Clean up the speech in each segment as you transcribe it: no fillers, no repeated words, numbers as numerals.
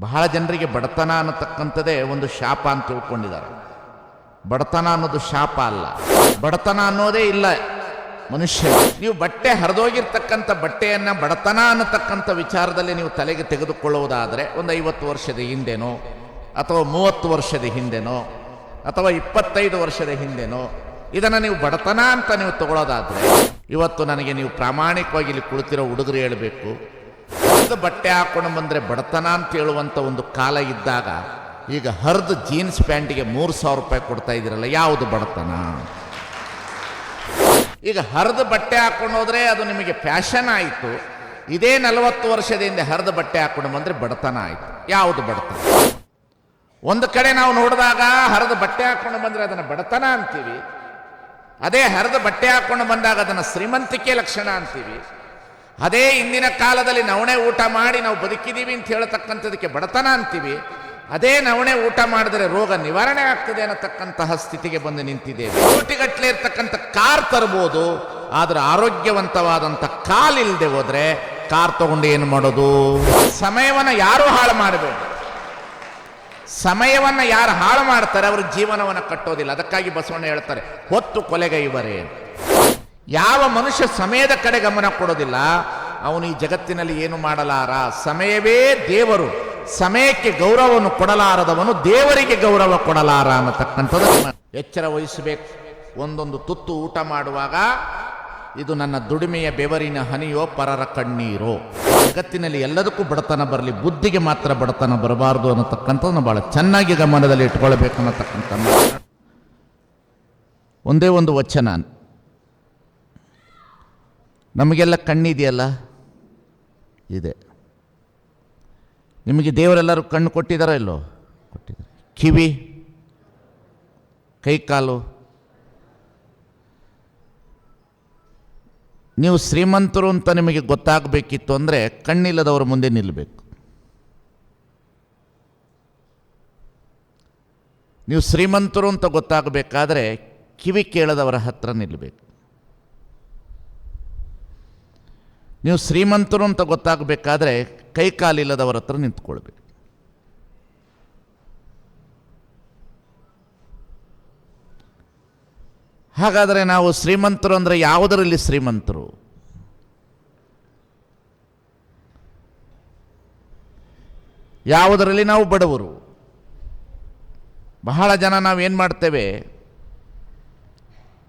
ಬಹಳ ಜನರಿಗೆ ಬಡತನ ಅನ್ನತಕ್ಕಂಥದ್ದೇ ಒಂದು ಶಾಪ ಅಂತ ತಿಳ್ಕೊಂಡಿದ್ದಾರೆ. ಬಡತನ ಅನ್ನೋದು ಶಾಪ ಅಲ್ಲ, ಬಡತನ ಅನ್ನೋದೇ ಇಲ್ಲ ಮನುಷ್ಯ. ನೀವು ಬಟ್ಟೆ ಹರಿದೋಗಿರ್ತಕ್ಕಂಥ ಬಟ್ಟೆಯನ್ನು ಬಡತನ ಅನ್ನತಕ್ಕಂಥ ವಿಚಾರದಲ್ಲಿ ನೀವು ತಲೆಗೆ ತೆಗೆದುಕೊಳ್ಳುವುದಾದರೆ ಒಂದು 50 ವರ್ಷದ ಹಿಂದೆನೋ ಅಥವಾ 30 ವರ್ಷದ ಹಿಂದೆನೋ ಅಥವಾ 25 ವರ್ಷದ ಹಿಂದೆನೋ ಇದನ್ನು ನೀವು ಬಡತನ ಅಂತ ನೀವು ತಗೊಳ್ಳೋದಾದರೆ, ಇವತ್ತು ನನಗೆ ನೀವು ಪ್ರಾಮಾಣಿಕವಾಗಿ ಇಲ್ಲಿ ಕುಳಿತಿರೋ ಹುಡುಗರು ಹೇಳಬೇಕು, ಹರಿದ ಬಟ್ಟೆ ಹಾಕೊಂಡು ಬಂದರೆ ಬಡತನ ಅಂತ ಹೇಳುವಂಥ ಒಂದು ಕಾಲ ಇದ್ದಾಗ ಈಗ ಹರಿದ ಜೀನ್ಸ್ ಪ್ಯಾಂಟಿಗೆ 3,000 ರೂಪಾಯಿ ಕೊಡ್ತಾ ಇದ್ದೀರಲ್ಲ, ಯಾವುದು ಬಡತನ? ಈಗ ಹರಿದ ಬಟ್ಟೆ ಹಾಕೊಂಡು ಹೋದರೆ ಅದು ನಿಮಗೆ ಫ್ಯಾಷನ್ ಆಯಿತು. ಇದೇ 40 ವರ್ಷದ ಹಿಂದೆ ಹರಿದ ಬಟ್ಟೆ ಹಾಕೊಂಡು ಬಂದರೆ ಬಡತನ ಆಯಿತು. ಯಾವುದು ಬಡತನ? ಒಂದು ಕಡೆ ನಾವು ನೋಡಿದಾಗ ಹರಿದ ಬಟ್ಟೆ ಹಾಕೊಂಡು ಬಂದರೆ ಅದನ್ನು ಬಡತನ ಅಂತೀವಿ, ಅದೇ ಹರಿದ ಬಟ್ಟೆ ಹಾಕೊಂಡು ಬಂದಾಗ ಅದನ್ನು ಶ್ರೀಮಂತಿಕೆ ಲಕ್ಷಣ ಅಂತೀವಿ. ಅದೇ ಇಂದಿನ ಕಾಲದಲ್ಲಿ ನವಣೆ ಊಟ ಮಾಡಿ ನಾವು ಬದುಕಿದ್ದೀವಿ ಅಂತ ಹೇಳ್ತಕ್ಕಂಥದಕ್ಕೆ ಬಡತನ ಅಂತೀವಿ. ಅದೇ ನವಣೆ ಊಟ ಮಾಡಿದರೆ ರೋಗ ನಿವಾರಣೆ ಆಗ್ತದೆ ಅನ್ನತಕ್ಕಂತಹ ಸ್ಥಿತಿಗೆ ಬಂದು ನಿಂತಿದ್ದೇವೆ. ಕೋಟಿಗಟ್ಟಲೆ ಇರ್ತಕ್ಕಂಥ ಕಾರ್ ತರ್ಬೋದು, ಆದರೆ ಆರೋಗ್ಯವಂತವಾದಂಥ ಕಾಲಿಲ್ಲದೆ ಹೋದರೆ ಕಾರ್ ತಗೊಂಡು ಏನು ಮಾಡೋದು? ಸಮಯವನ್ನು ಯಾರು ಹಾಳು ಮಾಡಬೇಡಿ. ಸಮಯವನ್ನು ಯಾರು ಹಾಳು ಮಾಡ್ತಾರೆ ಅವರು ಜೀವನವನ್ನು ಕಟ್ಟೋದಿಲ್ಲ. ಅದಕ್ಕಾಗಿ ಬಸವಣ್ಣ ಹೇಳ್ತಾರೆ, ಹೊತ್ತು ಕೊಲೆಗೈವರೇ. ಯಾವ ಮನುಷ್ಯ ಸಮಯದ ಕಡೆ ಗಮನ ಕೊಡೋದಿಲ್ಲ ಅವನು ಈ ಜಗತ್ತಿನಲ್ಲಿ ಏನು ಮಾಡಲಾರ. ಸಮಯವೇ ದೇವರು, ಸಮಯಕ್ಕೆ ಗೌರವವನ್ನು ಕೊಡಲಾರದವನು ದೇವರಿಗೆ ಗೌರವ ಕೊಡಲಾರ ಅನ್ನತಕ್ಕಂಥದ್ದು ಎಚ್ಚರ ವಹಿಸಬೇಕು. ಒಂದೊಂದು ತುತ್ತು ಊಟ ಮಾಡುವಾಗ ಇದು ನನ್ನ ದುಡಿಮೆಯ ಬೆವರಿನ ಹನಿಯೋ ಪರರ ಕಣ್ಣೀರೋ. ಜಗತ್ತಿನಲ್ಲಿ ಎಲ್ಲದಕ್ಕೂ ಬಡತನ ಬರಲಿ, ಬುದ್ಧಿಗೆ ಮಾತ್ರ ಬಡತನ ಬರಬಾರ್ದು ಅನ್ನತಕ್ಕಂಥದ್ದನ್ನು ಭಾಳ ಚೆನ್ನಾಗಿ ಗಮನದಲ್ಲಿ ಇಟ್ಕೊಳ್ಬೇಕು ಅನ್ನತಕ್ಕಂಥ ಒಂದೇ ಒಂದು ವಚನ. ನಮಗೆಲ್ಲ ಕಣ್ಣಿದೆಯಲ್ಲ, ಇದೆ. ನಿಮಗೆ ದೇವರೆಲ್ಲರೂ ಕಣ್ಣು ಕೊಟ್ಟಿದ್ದಾರೋ ಇಲ್ಲೋ? ಕೊಟ್ಟಿದ್ದಾರೆ. ಕಿವಿ, ಕೈಕಾಲು. ನೀವು ಶ್ರೀಮಂತರು ಅಂತ ನಿಮಗೆ ಗೊತ್ತಾಗಬೇಕಿತ್ತು ಅಂದರೆ ಕಣ್ಣಿಲ್ಲದವರ ಮುಂದೆ ನಿಲ್ಲಬೇಕು. ನೀವು ಶ್ರೀಮಂತರು ಅಂತ ಗೊತ್ತಾಗಬೇಕಾದ್ರೆ ಕಿವಿ ಕೇಳದವರ ಹತ್ರ ನಿಲ್ಲಬೇಕು. ನೀವು ಶ್ರೀಮಂತರು ಅಂತ ಗೊತ್ತಾಗಬೇಕಾದ್ರೆ ಕೈಕಾಲಿಲ್ಲದವರ ಹತ್ರ ನಿಂತ್ಕೊಳ್ಬೇಕು. ಹಾಗಾದರೆ ನಾವು ಶ್ರೀಮಂತರು ಅಂದರೆ ಯಾವುದರಲ್ಲಿ ಶ್ರೀಮಂತರು? ಯಾವುದರಲ್ಲಿ ನಾವು ಬಡವರು? ಬಹಳ ಜನ ನಾವೇನು ಮಾಡ್ತೇವೆ,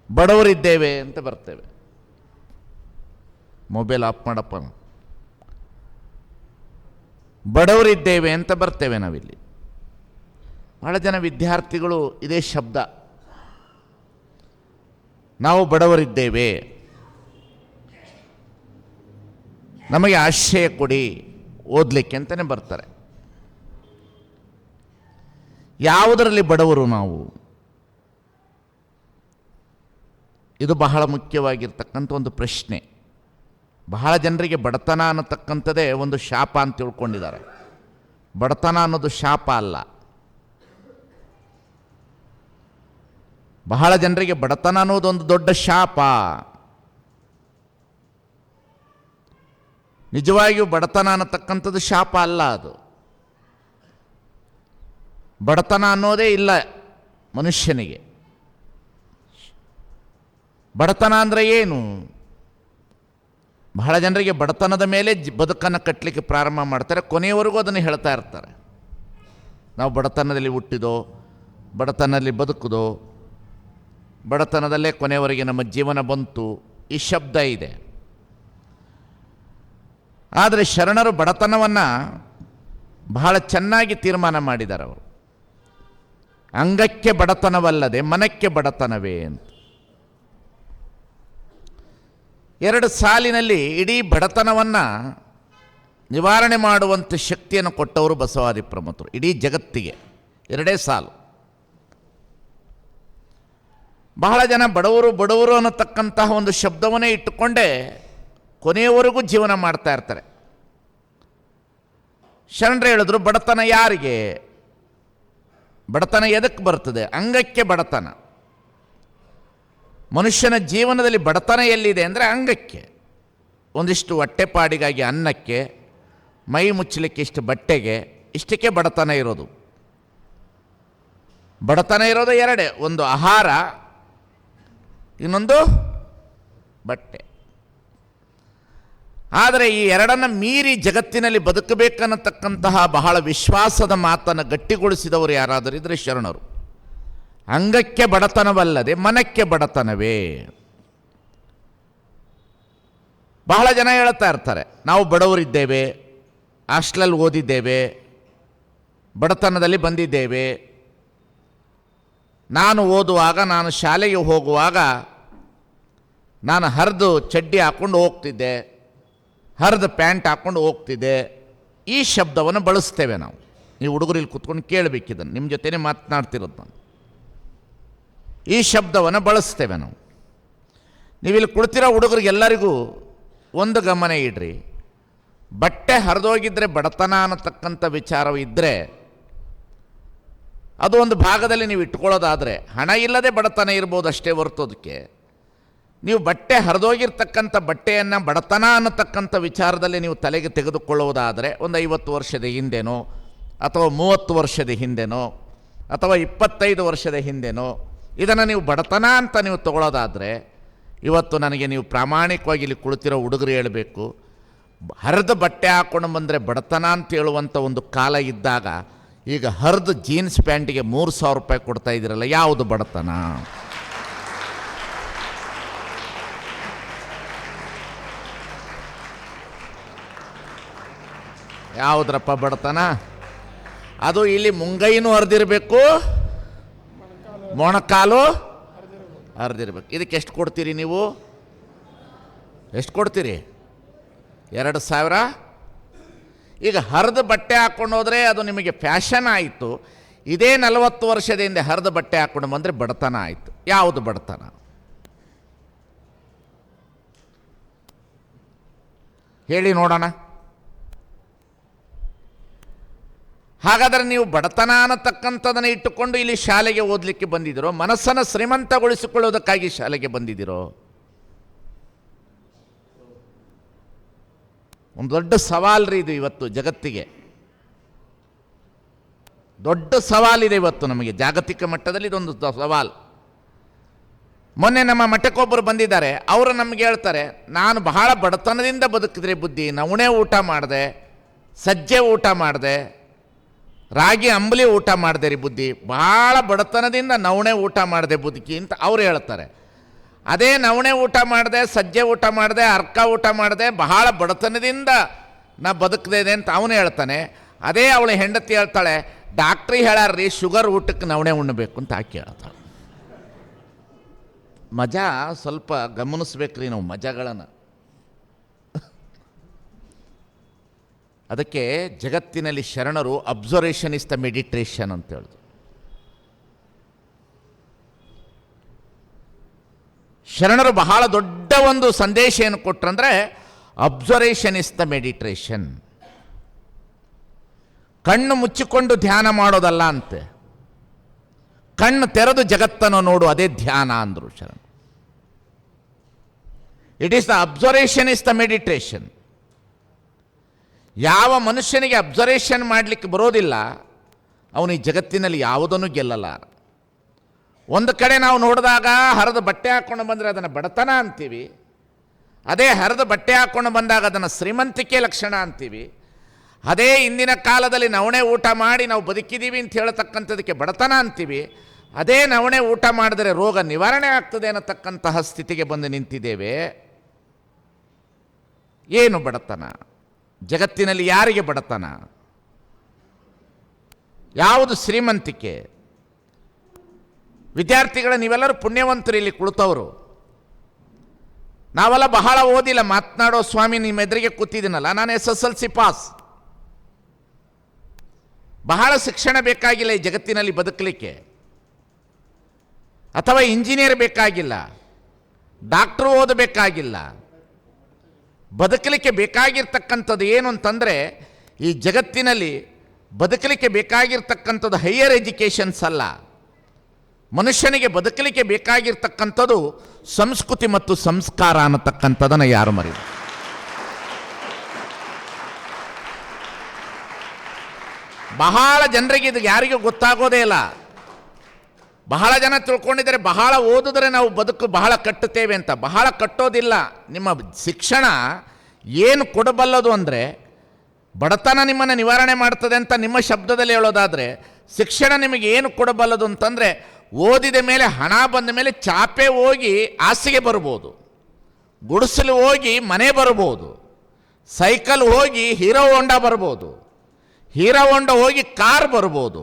ಬಡವರಿದ್ದೇವೆ ಅಂತ ಬರ್ತೇವೆ. ಮೊಬೈಲ್ ಆಫ್ ಮಾಡಪ್ಪ, ಬಡವರಿದ್ದೇವೆ ಅಂತ ಬರ್ತೇವೆ ನಾವಿಲ್ಲಿ. ಬಹಳ ಜನ ವಿದ್ಯಾರ್ಥಿಗಳು ಇದೇ ಶಬ್ದ, ನಾವು ಬಡವರಿದ್ದೇವೆ, ನಮಗೆ ಆಶ್ರಯ ಕೊಡಿ ಓದಲಿಕ್ಕೆ ಅಂತಲೇ ಬರ್ತಾರೆ. ಯಾವುದರಲ್ಲಿ ಬಡವರು ನಾವು? ಇದು ಬಹಳ ಮುಖ್ಯವಾಗಿರ್ತಕ್ಕಂಥ ಒಂದು ಪ್ರಶ್ನೆ. ಬಹಳ ಜನರಿಗೆ ಬಡತನ ಅನ್ನತಕ್ಕಂಥದ್ದೇ ಒಂದು ಶಾಪ ಅಂತ ತಿಳ್ಕೊಂಡಿದ್ದಾರೆ. ಬಡತನ ಅನ್ನೋದು ಶಾಪ ಅಲ್ಲ. ಬಹಳ ಜನರಿಗೆ ಬಡತನ ಅನ್ನೋದೊಂದು ದೊಡ್ಡ ಶಾಪ. ನಿಜವಾಗಿಯೂ ಬಡತನ ಅನ್ನತಕ್ಕಂಥದ್ದು ಶಾಪ ಅಲ್ಲ. ಅದು ಬಡತನ ಅನ್ನೋದೇ ಇಲ್ಲ ಮನುಷ್ಯನಿಗೆ. ಬಡತನ ಅಂದರೆ ಏನು? ಬಹಳ ಜನರಿಗೆ ಬಡತನದ ಮೇಲೆ ಬದುಕನ್ನು ಕಟ್ಟಲಿಕ್ಕೆ ಪ್ರಾರಂಭ ಮಾಡ್ತಾರೆ, ಕೊನೆಯವರೆಗೂ ಅದನ್ನು ಹೇಳ್ತಾ ಇರ್ತಾರೆ. ನಾವು ಬಡತನದಲ್ಲಿ ಹುಟ್ಟಿದೋ, ಬಡತನದಲ್ಲಿ ಬದುಕುದೋ, ಬಡತನದಲ್ಲೇ ಕೊನೆಯವರೆಗೆ ನಮ್ಮ ಜೀವನ ಬಂತು, ಈ ಶಬ್ದ ಇದೆ. ಆದರೆ ಶರಣರು ಬಡತನವನ್ನು ಬಹಳ ಚೆನ್ನಾಗಿ ತೀರ್ಮಾನ ಮಾಡಿದ್ದಾರೆ. ಅವರು ಅಂಗಕ್ಕೆ ಬಡತನವಲ್ಲದೆ ಮನಕ್ಕೆ ಬಡತನವೇ ಅಂತ 2 ಸಾಲಿನಲ್ಲಿ ಇಡೀ ಬಡತನವನ್ನು ನಿವಾರಣೆ ಮಾಡುವಂಥ ಶಕ್ತಿಯನ್ನು ಕೊಟ್ಟವರು ಬಸವಾದಿ ಪ್ರಮುಖರು ಇಡೀ ಜಗತ್ತಿಗೆ. 2 ಸಾಲು. ಬಹಳ ಜನ ಬಡವರು ಬಡವರು ಅನ್ನತಕ್ಕಂತಹ ಒಂದು ಶಬ್ದವನ್ನೇ ಇಟ್ಟುಕೊಂಡೇ ಕೊನೆಯವರೆಗೂ ಜೀವನ ಮಾಡ್ತಾ ಇರ್ತಾರೆ. ಶರಣರು ಹೇಳಿದ್ರು, ಬಡತನ ಯಾರಿಗೆ? ಬಡತನ ಎದಕ್ಕೆ ಬರ್ತದೆ? ಅಂಗಕ್ಕೆ ಬಡತನ. ಮನುಷ್ಯನ ಜೀವನದಲ್ಲಿ ಬಡತನ ಎಲ್ಲಿದೆ ಅಂದರೆ ಅಂಗಕ್ಕೆ. ಒಂದಿಷ್ಟು ಹೊಟ್ಟೆಪಾಡಿಗಾಗಿ ಅನ್ನಕ್ಕೆ, ಮೈ ಮುಚ್ಚಲಿಕ್ಕೆ ಇಷ್ಟು ಬಟ್ಟೆಗೆ, ಇಷ್ಟಕ್ಕೆ ಬಡತನ ಇರೋದು. ಬಡತನ ಇರೋದು ಎರಡೇ, ಒಂದು ಆಹಾರ, ಇನ್ನೊಂದು ಬಟ್ಟೆ. ಆದರೆ ಈ ಎರಡನ್ನು ಮೀರಿ ಜಗತ್ತಿನಲ್ಲಿ ಬದುಕಬೇಕನ್ನತಕ್ಕಂತಹ ಬಹಳ ವಿಶ್ವಾಸದ ಮಾತನ್ನು ಗಟ್ಟಿಗೊಳಿಸಿದವರು ಯಾರಾದರೂ ಇದ್ರೆ ಶರಣರು. ಅಂಗಕ್ಕೆ ಬಡತನವಲ್ಲದೆ ಮನಕ್ಕೆ ಬಡತನವೇ. ಬಹಳ ಜನ ಹೇಳ್ತಾ ಇರ್ತಾರೆ, ನಾವು ಬಡವರಿದ್ದೇವೆ, ಹಾಸ್ಟೆಲಲ್ಲಿ ಓದಿದ್ದೇವೆ, ಬಡತನದಲ್ಲಿ ಬಂದಿದ್ದೇವೆ, ನಾನು ಓದುವಾಗ, ನಾನು ಶಾಲೆಗೆ ಹೋಗುವಾಗ ನಾನು ಹರಿದು ಚಡ್ಡಿ ಹಾಕ್ಕೊಂಡು ಹೋಗ್ತಿದ್ದೆ, ಹರಿದು ಪ್ಯಾಂಟ್ ಹಾಕ್ಕೊಂಡು ಹೋಗ್ತಿದ್ದೆ. ಈ ಶಬ್ದವನ್ನು ಬಳಸ್ತೇವೆ ನಾವು. ನೀವು ಹುಡುಗರು ಇಲ್ಲಿ ಕೂತ್ಕೊಂಡು ಕೇಳಬೇಕಿದ್ದನ್ನು, ನಿಮ್ಮ ಜೊತೆನೇ ಮಾತನಾಡ್ತಿರೋದು ನಾನು. ಈ ಶಬ್ದವನ್ನು ಬಳಸ್ತೇವೆ ನಾವು. ನೀವಿಲ್ಲಿ ಕುಳಿತಿರೋ ಹುಡುಗರಿಗೆಲ್ಲರಿಗೂ ಒಂದು ಗಮನ ಇಡ್ರಿ, ಬಟ್ಟೆ ಹರಿದೋಗಿದ್ದರೆ ಬಡತನ ಅನ್ನತಕ್ಕಂಥ ವಿಚಾರವು ಇದ್ದರೆ ಅದು ಒಂದು ಭಾಗದಲ್ಲಿ ನೀವು ಇಟ್ಕೊಳ್ಳೋದಾದರೆ, ಹಣ ಇಲ್ಲದೆ ಬಡತನ ಇರ್ಬೋದು ಅಷ್ಟೇ ಹೊರತು, ಅದಕ್ಕೆ ನೀವು ಬಟ್ಟೆ ಹರಿದೋಗಿರ್ತಕ್ಕಂಥ ಬಟ್ಟೆಯನ್ನು ಬಡತನ ಅನ್ನತಕ್ಕಂಥ ವಿಚಾರದಲ್ಲಿ ನೀವು ತಲೆಗೆ ತೆಗೆದುಕೊಳ್ಳುವುದಾದರೆ, ಒಂದು 50 ವರ್ಷದ ಹಿಂದೆನೋ ಅಥವಾ 30 ವರ್ಷದ ಹಿಂದೆನೋ ಅಥವಾ 25 ವರ್ಷದ ಹಿಂದೆನೋ ಇದನ್ನು ನೀವು ಬಡತನ ಅಂತ ನೀವು ತಗೊಳ್ಳೋದಾದರೆ, ಇವತ್ತು ನನಗೆ ನೀವು ಪ್ರಾಮಾಣಿಕವಾಗಿ ಇಲ್ಲಿ ಕುಳಿತಿರೋ ಹುಡುಗರು ಹೇಳಬೇಕು, ಹರಿದ ಬಟ್ಟೆ ಹಾಕ್ಕೊಂಡು ಬಂದರೆ ಬಡತನ ಅಂತ ಹೇಳುವಂಥ ಒಂದು ಕಾಲ ಇದ್ದಾಗ, ಈಗ ಹರಿದ ಜೀನ್ಸ್ ಪ್ಯಾಂಟಿಗೆ 3,000 ರೂಪಾಯಿ ಕೊಡ್ತಾ ಇದ್ದೀರಲ್ಲ, ಯಾವುದು ಬಡತನ? ಯಾವುದ್ರಪ್ಪ ಬಡತನ? ಅದು ಇಲ್ಲಿ ಮುಂಗೈನೂ ಹರಿದಿರಬೇಕು, ಮೊಣಕಾಲು ಹರಿದಿರ್ಬೇಕು. ಇದಕ್ಕೆ ಎಷ್ಟು ಕೊಡ್ತೀರಿ ನೀವು? ಎಷ್ಟು ಕೊಡ್ತೀರಿ? 2,000. ಈಗ ಹರಿದ ಬಟ್ಟೆ ಹಾಕ್ಕೊಂಡು ಹೋದರೆ ಅದು ನಿಮಗೆ ಫ್ಯಾಷನ್ ಆಯಿತು. ಇದೇ 40 ವರ್ಷದ ಹಿಂದೆ ಹರಿದ ಬಟ್ಟೆ ಹಾಕ್ಕೊಂಡು ಬಂದರೆ ಬಡತನ ಆಯಿತು. ಯಾವುದು ಬಡತನ? ಹೇಳಿ ನೋಡೋಣ. ಹಾಗಾದರೆ ನೀವು ಬಡತನ ಅನ್ನತಕ್ಕಂಥದನ್ನು ಇಟ್ಟುಕೊಂಡು ಇಲ್ಲಿ ಶಾಲೆಗೆ ಓದಲಿಕ್ಕೆ ಬಂದಿದ್ದೀರೋ, ಮನಸ್ಸನ್ನು ಶ್ರೀಮಂತಗೊಳಿಸಿಕೊಳ್ಳೋದಕ್ಕಾಗಿ ಶಾಲೆಗೆ ಬಂದಿದ್ದೀರೋ? ಒಂದು ದೊಡ್ಡ ಸವಾಲು ರೀ ಇದು ಇವತ್ತು ಜಗತ್ತಿಗೆ. ದೊಡ್ಡ ಸವಾಲಿದೆ ಇವತ್ತು ನಮಗೆ ಜಾಗತಿಕ ಮಟ್ಟದಲ್ಲಿ. ಇದೊಂದು ಸವಾಲು. ಮೊನ್ನೆ ನಮ್ಮ ಮಠಕ್ಕೊಬ್ಬರು ಬಂದಿದ್ದಾರೆ. ಅವರು ನಮಗೆ ಹೇಳ್ತಾರೆ, ನಾನು ಬಹಳ ಬಡತನದಿಂದ ಬದುಕಿದ್ರೆ ಬುದ್ಧಿ, ನವಣೆ ಊಟ ಮಾಡಿದೆ, ಸಜ್ಜೆ ಊಟ ಮಾಡಿದೆ, ರಾಗಿ ಅಂಬಲಿ ಊಟ ಮಾಡಿದೆ ರೀ ಬುದ್ಧಿ, ಭಾಳ ಬಡತನದಿಂದ ನವಣೆ ಊಟ ಮಾಡಿದೆ ಬದುಕಿ ಅಂತ ಅವ್ರು ಹೇಳ್ತಾರೆ. ಅದೇ ನವಣೆ ಊಟ ಮಾಡಿದೆ, ಸಜ್ಜೆ ಊಟ ಮಾಡಿದೆ, ಅರ್ಕ ಊಟ ಮಾಡಿದೆ, ಬಹಳ ಬಡತನದಿಂದ ನಾ ಬದುಕಿದೆ ಅಂತ ಅವನು ಹೇಳ್ತಾನೆ. ಅದೇ ಅವಳು ಹೆಂಡತಿ ಹೇಳ್ತಾಳೆ, ಡಾಕ್ಟ್ರಿ ಹೇಳಾರ್ರಿ ಶುಗರ್ ಊಟಕ್ಕೆ ನವಣೆ ಉಣ್ಣಬೇಕು ಅಂತ ಆಕೆ ಹೇಳ್ತಾಳೆ. ಮಜಾ ಸ್ವಲ್ಪ ಗಮನಿಸ್ಬೇಕ್ರಿ ನಾವು ಮಜಾಗಳನ್ನು. ಅದಕ್ಕೆ ಜಗತ್ತಿನಲ್ಲಿ ಶರಣರು ಅಬ್ಸರ್ವೇಷನ್ ಇಸ್ ದ ಮೆಡಿಟೇಷನ್ ಅಂತ ಹೇಳಿದ್ರು. ಶರಣರು ಬಹಳ ದೊಡ್ಡ ಒಂದು ಸಂದೇಶ ಏನು ಕೊಟ್ರಂದರೆ, ಅಬ್ಸರ್ವೇಷನ್ ಇಸ್ ದ ಮೆಡಿಟೇಷನ್. ಕಣ್ಣು ಮುಚ್ಚಿಕೊಂಡು ಧ್ಯಾನ ಮಾಡೋದಲ್ಲ ಅಂತೆ, ಕಣ್ಣು ತೆರೆದು ಜಗತ್ತನ್ನು ನೋಡು, ಅದೇ ಧ್ಯಾನ ಅಂದರು ಶರಣರು. It is the observation is the meditation. ಯಾವ ಮನುಷ್ಯನಿಗೆ ಅಬ್ಸರ್ವೇಷನ್ ಮಾಡಲಿಕ್ಕೆ ಬರೋದಿಲ್ಲ, ಅವನು ಈ ಜಗತ್ತಿನಲ್ಲಿ ಯಾವುದನ್ನು ಗೆಲ್ಲಲಾರ. ಒಂದು ಕಡೆ ನಾವು ನೋಡಿದಾಗ ಹರಿದ ಬಟ್ಟೆ ಹಾಕ್ಕೊಂಡು ಬಂದರೆ ಅದನ್ನು ಬಡತನ ಅಂತೀವಿ, ಅದೇ ಹರಿದ ಬಟ್ಟೆ ಹಾಕ್ಕೊಂಡು ಬಂದಾಗ ಅದನ್ನು ಶ್ರೀಮಂತಿಕೆ ಲಕ್ಷಣ ಅಂತೀವಿ. ಅದೇ ಇಂದಿನ ಕಾಲದಲ್ಲಿ ನವಣೆ ಊಟ ಮಾಡಿ ನಾವು ಬದುಕಿದ್ದೀವಿ ಅಂತ ಹೇಳ್ತಕ್ಕಂಥದಕ್ಕೆ ಬಡತನ ಅಂತೀವಿ. ಅದೇ ನವಣೆ ಊಟ ಮಾಡಿದರೆ ರೋಗ ನಿವಾರಣೆ ಆಗ್ತದೆ ಅನ್ನತಕ್ಕಂತಹ ಸ್ಥಿತಿಗೆ ಬಂದು ನಿಂತಿದ್ದೇವೆ. ಏನು ಬಡತನ? ಜಗತ್ತಿನಲ್ಲಿ ಯಾರಿಗೆ ಬಡತನ? ಯಾವುದು ಶ್ರೀಮಂತಿಕೆ? ವಿದ್ಯಾರ್ಥಿಗಳ ನೀವೆಲ್ಲರೂ ಪುಣ್ಯವಂತರು ಇಲ್ಲಿ ಕುಳಿತವರು. ನಾವೆಲ್ಲ ಬಹಳ ಓದಿಲ್ಲ, ಮಾತನಾಡೋ ಸ್ವಾಮಿ ನಿಮ್ಮ ಎದುರಿಗೆ ಕೂತಿದ್ದೀನಲ್ಲ, ನಾನು SSLC ಪಾಸ್. ಬಹಳ ಶಿಕ್ಷಣ ಬೇಕಾಗಿಲ್ಲ ಈ ಜಗತ್ತಿನಲ್ಲಿ ಬದುಕಲಿಕ್ಕೆ, ಅಥವಾ ಇಂಜಿನಿಯರ್ ಬೇಕಾಗಿಲ್ಲ, ಡಾಕ್ಟ್ರು ಓದಬೇಕಾಗಿಲ್ಲ. ಬದುಕಲಿಕ್ಕೆ ಬೇಕಾಗಿರ್ತಕ್ಕಂಥದ್ದು ಏನು ಅಂತಂದರೆ, ಈ ಜಗತ್ತಿನಲ್ಲಿ ಬದುಕಲಿಕ್ಕೆ ಬೇಕಾಗಿರ್ತಕ್ಕಂಥದ್ದು ಹೈಯರ್ ಎಜುಕೇಷನ್ಸ್ ಅಲ್ಲ. ಮನುಷ್ಯನಿಗೆ ಬದುಕಲಿಕ್ಕೆ ಬೇಕಾಗಿರ್ತಕ್ಕಂಥದ್ದು ಸಂಸ್ಕೃತಿ ಮತ್ತು ಸಂಸ್ಕಾರ ಅನ್ನತಕ್ಕಂಥದ್ದನ್ನು ಯಾರು ಮರೆಯಲ್ಲ. ಬಹಳ ಜನರಿಗೆ ಇದು ಯಾರಿಗೂ ಗೊತ್ತಾಗೋದೇ ಇಲ್ಲ. ಬಹಳ ಜನ ತಿಳ್ಕೊಂಡಿದ್ದಾರೆ ಬಹಳ ಓದಿದ್ರೆ ನಾವು ಬದುಕು ಬಹಳ ಕಟ್ಟುತ್ತೇವೆ ಅಂತ. ಬಹಳ ಕಟ್ಟೋದಿಲ್ಲ. ನಿಮ್ಮ ಶಿಕ್ಷಣ ಏನು ಕೊಡಬಲ್ಲದು ಅಂದರೆ, ಬಡತನ ನಿಮ್ಮನ್ನು ನಿವಾರಣೆ ಮಾಡ್ತದೆ ಅಂತ ನಿಮ್ಮ ಶಬ್ದದಲ್ಲಿ ಹೇಳೋದಾದರೆ, ಶಿಕ್ಷಣ ನಿಮಗೆ ಏನು ಕೊಡಬಲ್ಲದು ಅಂತಂದರೆ, ಓದಿದ ಮೇಲೆ ಹಣ ಬಂದ ಮೇಲೆ ಚಾಪೆ ಹೋಗಿ ಹಾಸಿಗೆ ಬರ್ಬೋದು, ಗುಡಿಸಲು ಹೋಗಿ ಮನೆ ಬರ್ಬೋದು, ಸೈಕಲ್ ಹೋಗಿ ಹೀರೋ ಹೋಂಡಾ ಬರ್ಬೋದು, ಹೀರೋ ಹೋಂಡಾ ಹೋಗಿ ಕಾರ್ ಬರ್ಬೋದು,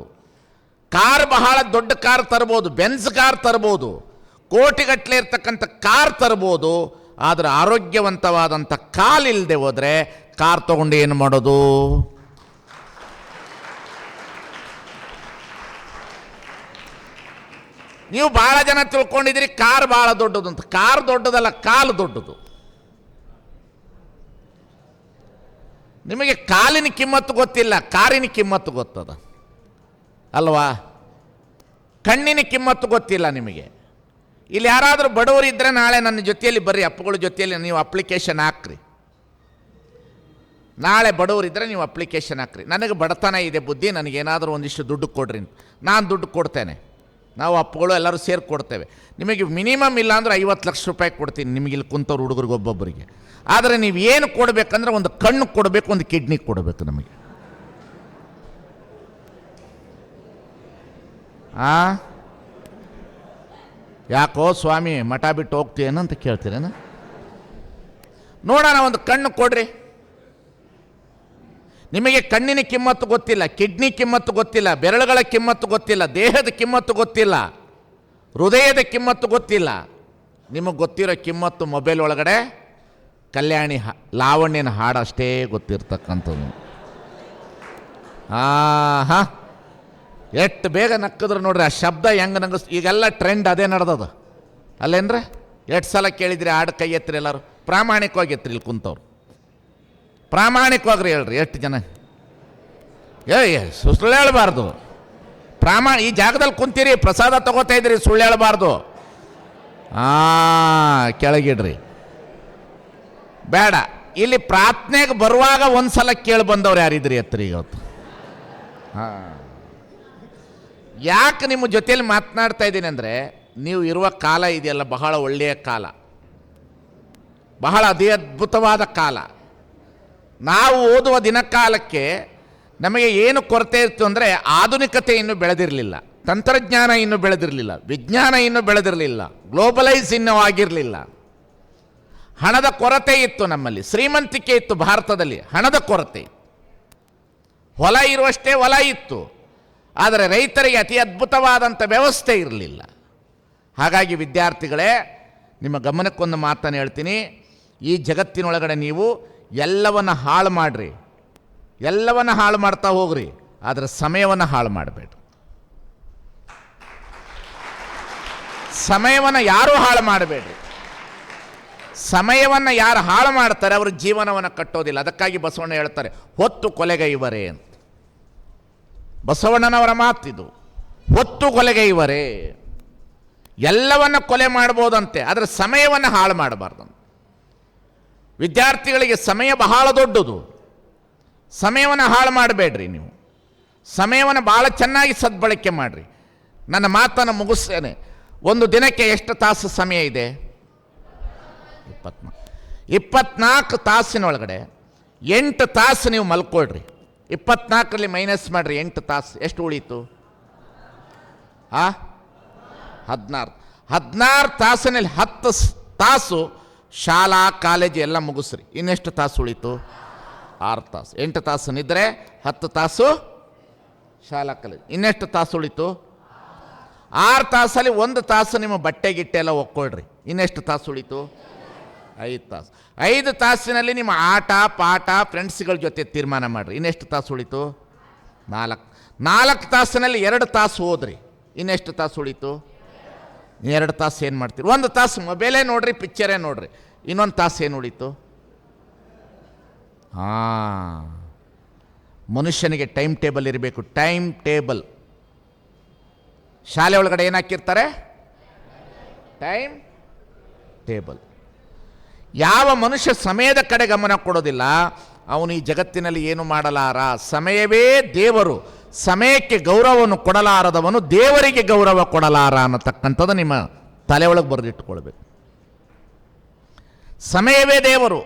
ಕಾರ್ ಬಹಳ ದೊಡ್ಡ ಕಾರ್ ತರ್ಬೋದು, ಬೆನ್ಸ್ ಕಾರ್ ತರ್ಬೋದು, ಕೋಟಿಗಟ್ಟಲೆ ಇರ್ತಕ್ಕಂಥ ಕಾರ್ ತರ್ಬೋದು. ಆದರೆ ಆರೋಗ್ಯವಂತವಾದಂಥ ಕಾಲಿಲ್ಲದೆ ಹೋದರೆ ಕಾರ್ ತಗೊಂಡು ಏನು ಮಾಡೋದು? ನೀವು ಭಾಳ ಜನ ತಿಳ್ಕೊಂಡಿದ್ದೀರಿ ಕಾರ್ ಭಾಳ ದೊಡ್ಡದು ಅಂತ. ಕಾರ್ ದೊಡ್ಡದಲ್ಲ, ಕಾಲು ದೊಡ್ಡದು. ನಿಮಗೆ ಕಾಲಿನ ಕಿಮ್ಮತ್ತು ಗೊತ್ತಿಲ್ಲ, ಕಾರಿನ ಕಿಮ್ಮತ್ತು ಗೊತ್ತದ ಅಲ್ವಾ? ಕಣ್ಣಿನ ಕಿಮ್ಮತ್ತು ಗೊತ್ತಿಲ್ಲ ನಿಮಗೆ. ಇಲ್ಲಿ ಯಾರಾದರೂ ಬಡವರು ಇದ್ದರೆ ನಾಳೆ ನನ್ನ ಜೊತೆಯಲ್ಲಿ ಬರ್ರಿ, ಅಪ್ಪಗಳ ಜೊತೆಯಲ್ಲಿ ನೀವು ಅಪ್ಲಿಕೇಶನ್ ಹಾಕ್ರಿ. ನಾಳೆ ಬಡವರಿದ್ದರೆ ನೀವು ಅಪ್ಲಿಕೇಶನ್ ಹಾಕ್ರಿ. ನನಗೆ ಬಡತನ ಇದೆ ಬುದ್ಧಿ, ನನಗೇನಾದರೂ ಒಂದಿಷ್ಟು ದುಡ್ಡು ಕೊಡ್ರಿ. ನಾನು ದುಡ್ಡು ಕೊಡ್ತೇನೆ. ನಾವು ಅಪ್ಪಗಳು ಎಲ್ಲರೂ ಸೇರಿ ಕೊಡ್ತೇವೆ. ನಿಮಗೆ ಮಿನಿಮಮ್ ಇಲ್ಲ ಅಂದರೆ 50 ಲಕ್ಷ ರೂಪಾಯಿ ಕೊಡ್ತೀನಿ ನಿಮಗೆ, ಇಲ್ಲಿ ಕುಂತವ್ರು ಹುಡುಗರಿಗೆ ಒಬ್ಬೊಬ್ಬರಿಗೆ. ಆದರೆ ನೀವು ಏನು ಕೊಡಬೇಕಂದ್ರೆ ಒಂದು ಕಣ್ಣು ಕೊಡಬೇಕು, ಒಂದು ಕಿಡ್ನಿ ಕೊಡಬೇಕು ನಮಗೆ. ಯಾಕೋ ಸ್ವಾಮಿ ಮಠ ಬಿಟ್ಟು ಹೋಗ್ತೀಯೇನಂತ ಕೇಳ್ತೀರೇನ? ನೋಡೋಣ, ಒಂದು ಕಣ್ಣು ಕೊಡ್ರಿ. ನಿಮಗೆ ಕಣ್ಣಿನ ಕಿಮ್ಮತ್ತು ಗೊತ್ತಿಲ್ಲ, ಕಿಡ್ನಿ ಕಿಮ್ಮತ್ತು ಗೊತ್ತಿಲ್ಲ, ಬೆರಳುಗಳ ಕಿಮ್ಮತ್ತು ಗೊತ್ತಿಲ್ಲ, ದೇಹದ ಕಿಮ್ಮತ್ತು ಗೊತ್ತಿಲ್ಲ, ಹೃದಯದ ಕಿಮ್ಮತ್ತು ಗೊತ್ತಿಲ್ಲ. ನಿಮಗೆ ಗೊತ್ತಿರೋ ಕಿಮ್ಮತ್ತು ಮೊಬೈಲ್ ಒಳಗಡೆ ಕಲ್ಯಾಣಿ ಲಾವಣ್ಯನ ಹಾಡು ಅಷ್ಟೇ ಗೊತ್ತಿರ್ತಕ್ಕಂಥದ್ದು. ಹಾಂ, ಎಷ್ಟು ಬೇಗ ನಕ್ಕಿದ್ರು ನೋಡ್ರಿ. ಆ ಶಬ್ದ ಹೆಂಗೆ ನಂಗೆ ಈಗೆಲ್ಲ ಟ್ರೆಂಡ್ ಅದೇ ನಡೆದದ ಅಲ್ಲೇನ್ರೆ? ಎಷ್ಟು ಸಲ ಕೇಳಿದ್ರಿ ಹಾಡು ಕೈ ಎತ್ತಿರಿ ಎಲ್ಲರೂ? ಪ್ರಾಮಾಣಿಕವಾಗಿ ಎತ್ತಿರಿ ಇಲ್ಲಿ ಕುಂತವ್ರು, ಪ್ರಾಮಾಣಿಕವಾಗ್ರಿ ಹೇಳ್ರಿ. ಎಷ್ಟು ಜನ ಸುಳ್ಳು ಹೇಳಬಾರ್ದು. ಈ ಜಾಗದಲ್ಲಿ ಕುಂತೀರಿ, ಪ್ರಸಾದ ತಗೋತಾ ಇದ್ದೀರಿ, ಸುಳ್ಳು ಹೇಳಬಾರ್ದು. ಕೆಳಗಿಡ್ರಿ, ಬೇಡ. ಇಲ್ಲಿ ಪ್ರಾರ್ಥನೆಗೆ ಬರುವಾಗ ಒಂದು ಸಲ ಕೇಳಿ ಬಂದವ್ರು ಯಾರಿದ್ರಿ ಎತ್ತರಿ ಇವತ್ತು? ಯಾಕೆ ನಿಮ್ಮ ಜೊತೆಯಲ್ಲಿ ಮಾತನಾಡ್ತಾ ಇದ್ದೀನಿ ಅಂದರೆ, ನೀವು ಇರುವ ಕಾಲ ಇದೆಯಲ್ಲ ಬಹಳ ಒಳ್ಳೆಯ ಕಾಲ, ಬಹಳ ಅದ್ಭುತವಾದ ಕಾಲ. ನಾವು ಓದುವ ದಿನಕಾಲಕ್ಕೆ ನಮಗೆ ಏನು ಕೊರತೆ ಇತ್ತು ಅಂದರೆ, ಆಧುನಿಕತೆ ಇನ್ನೂ ಬೆಳೆದಿರಲಿಲ್ಲ, ತಂತ್ರಜ್ಞಾನ ಇನ್ನೂ ಬೆಳೆದಿರಲಿಲ್ಲ, ವಿಜ್ಞಾನ ಇನ್ನೂ ಬೆಳೆದಿರಲಿಲ್ಲ, ಗ್ಲೋಬಲೈಸ್ ಇನ್ನೂ ಆಗಿರಲಿಲ್ಲ. ಹಣದ ಕೊರತೆ ಇತ್ತು ನಮ್ಮಲ್ಲಿ, ಶ್ರೀಮಂತಿಕೆ ಇತ್ತು ಭಾರತದಲ್ಲಿ, ಹಣದ ಕೊರತೆ. ಹೊಲ ಇರುವಷ್ಟೇ ಹೊಲ ಇತ್ತು, ಆದರೆ ರೈತರಿಗೆ ಅತಿ ಅದ್ಭುತವಾದಂಥ ವ್ಯವಸ್ಥೆ ಇರಲಿಲ್ಲ. ಹಾಗಾಗಿ ವಿದ್ಯಾರ್ಥಿಗಳೇ, ನಿಮ್ಮ ಗಮನಕ್ಕೊಂದು ಮಾತನ್ನು ಹೇಳ್ತೀನಿ. ಈ ಜಗತ್ತಿನೊಳಗಡೆ ನೀವು ಎಲ್ಲವನ್ನು ಹಾಳು ಮಾಡಿರಿ, ಎಲ್ಲವನ್ನು ಹಾಳು ಮಾಡ್ತಾ ಹೋಗ್ರಿ, ಆದರೆ ಸಮಯವನ್ನು ಹಾಳು ಮಾಡಬೇಡಿ. ಸಮಯವನ್ನು ಯಾರೂ ಹಾಳು ಮಾಡಬೇಡಿ. ಸಮಯವನ್ನು ಯಾರು ಹಾಳು ಮಾಡ್ತಾರೆ ಅವರು ಜೀವನವನ್ನು ಕಟ್ಟೋದಿಲ್ಲ. ಅದಕ್ಕಾಗಿ ಬಸವಣ್ಣ ಹೇಳ್ತಾರೆ, ಹೊತ್ತು ಕೊಲೆಗೈವರೇ ಅಂತ. ಬಸವಣ್ಣನವರ ಮಾತಿದು, ಹೊತ್ತು ಕೊಲೆಗೈವರೇ. ಎಲ್ಲವನ್ನು ಕೊಲೆ ಮಾಡ್ಬೋದಂತೆ, ಆದರೆ ಸಮಯವನ್ನು ಹಾಳು ಮಾಡಬಾರ್ದಂತೆ. ವಿದ್ಯಾರ್ಥಿಗಳಿಗೆ ಸಮಯ ಬಹಳ ದೊಡ್ಡದು. ಸಮಯವನ್ನು ಹಾಳು ಮಾಡಬೇಡ್ರಿ. ನೀವು ಸಮಯವನ್ನು ಭಾಳ ಚೆನ್ನಾಗಿ ಸದ್ಬಳಕೆ ಮಾಡಿರಿ. ನನ್ನ ಮಾತನ್ನು ಮುಗಿಸ್ತೇನೆ. ಒಂದು ದಿನಕ್ಕೆ ಎಷ್ಟು ತಾಸು ಸಮಯ ಇದೆ? 24 ತಾಸಿನೊಳಗಡೆ 8 ತಾಸು ನೀವು ಮಲ್ಕೊಳ್ರಿ. 24ರಲ್ಲಿ ಮೈನಸ್ ಮಾಡಿರಿ 8 ತಾಸು, ಎಷ್ಟು ಉಳೀತು? 16 ತಾಸಿನಲ್ಲಿ 10 ತಾಸು ಶಾಲಾ ಕಾಲೇಜು ಎಲ್ಲ ಮುಗಿಸ್ರಿ. ಇನ್ನೆಷ್ಟು ತಾಸು ಉಳೀತು? 6 ತಾಸು. 8 ತಾಸು ನಿದ್ರೆ, 10 ತಾಸು ಶಾಲಾ ಕಾಲೇಜು, ಇನ್ನೆಷ್ಟು ತಾಸು ಉಳೀತು? 6 ತಾಸಲ್ಲಿ 1 ತಾಸು ನಿಮ್ಮ ಬಟ್ಟೆ ಗಿಟ್ಟೆ ಎಲ್ಲ ಒಕ್ಕೊಳ್ರಿ. ಇನ್ನೆಷ್ಟು ತಾಸು ಉಳೀತು? 5 ತಾಸು. 5 ತಾಸಿನಲ್ಲಿ ನಿಮ್ಮ ಆಟ ಪಾಠ ಫ್ರೆಂಡ್ಸ್ಗಳ ಜೊತೆ ತೀರ್ಮಾನ ಮಾಡಿರಿ. ಇನ್ನೆಷ್ಟು ತಾಸು ಉಳೀತು? 4 ತಾಸಿನಲ್ಲಿ 2 ತಾಸು ಹೋದ್ರಿ. ಇನ್ನೆಷ್ಟು ತಾಸು ಉಳೀತು? 2 ತಾಸು ಏನು ಮಾಡ್ತೀರಿ? 1 ತಾಸು ಮೊಬೈಲೇ ನೋಡ್ರಿ, ಪಿಕ್ಚರೇ ನೋಡ್ರಿ. ಇನ್ನೊಂದು ತಾಸು ಏನು ಉಳೀತು? ಮನುಷ್ಯನಿಗೆ ಟೈಮ್ ಟೇಬಲ್ ಇರಬೇಕು. ಟೈಮ್ ಟೇಬಲ್ ಶಾಲೆ ಒಳಗಡೆ ಏನು ಹಾಕಿರ್ತಾರೆ? Time table. ಯಾವ ಮನುಷ್ಯ ಸಮಯದ ಕಡೆ ಗಮನ ಕೊಡೋದಿಲ್ಲ ಅವನು ಈ ಜಗತ್ತಿನಲ್ಲಿ ಏನು ಮಾಡಲಾರ. ಸಮಯವೇ ದೇವರು. ಸಮಯಕ್ಕೆ ಗೌರವವನ್ನು ಕೊಡಲಾರದವನು ದೇವರಿಗೆ ಗೌರವ ಕೊಡಲಾರ ಅನ್ನತಕ್ಕಂಥದ್ದು ನಿಮ್ಮ ತಲೆ ಒಳಗೆ ಬರೆದಿಟ್ಟುಕೊಳ್ಬೇಕು. ಸಮಯವೇ ದೇವರು.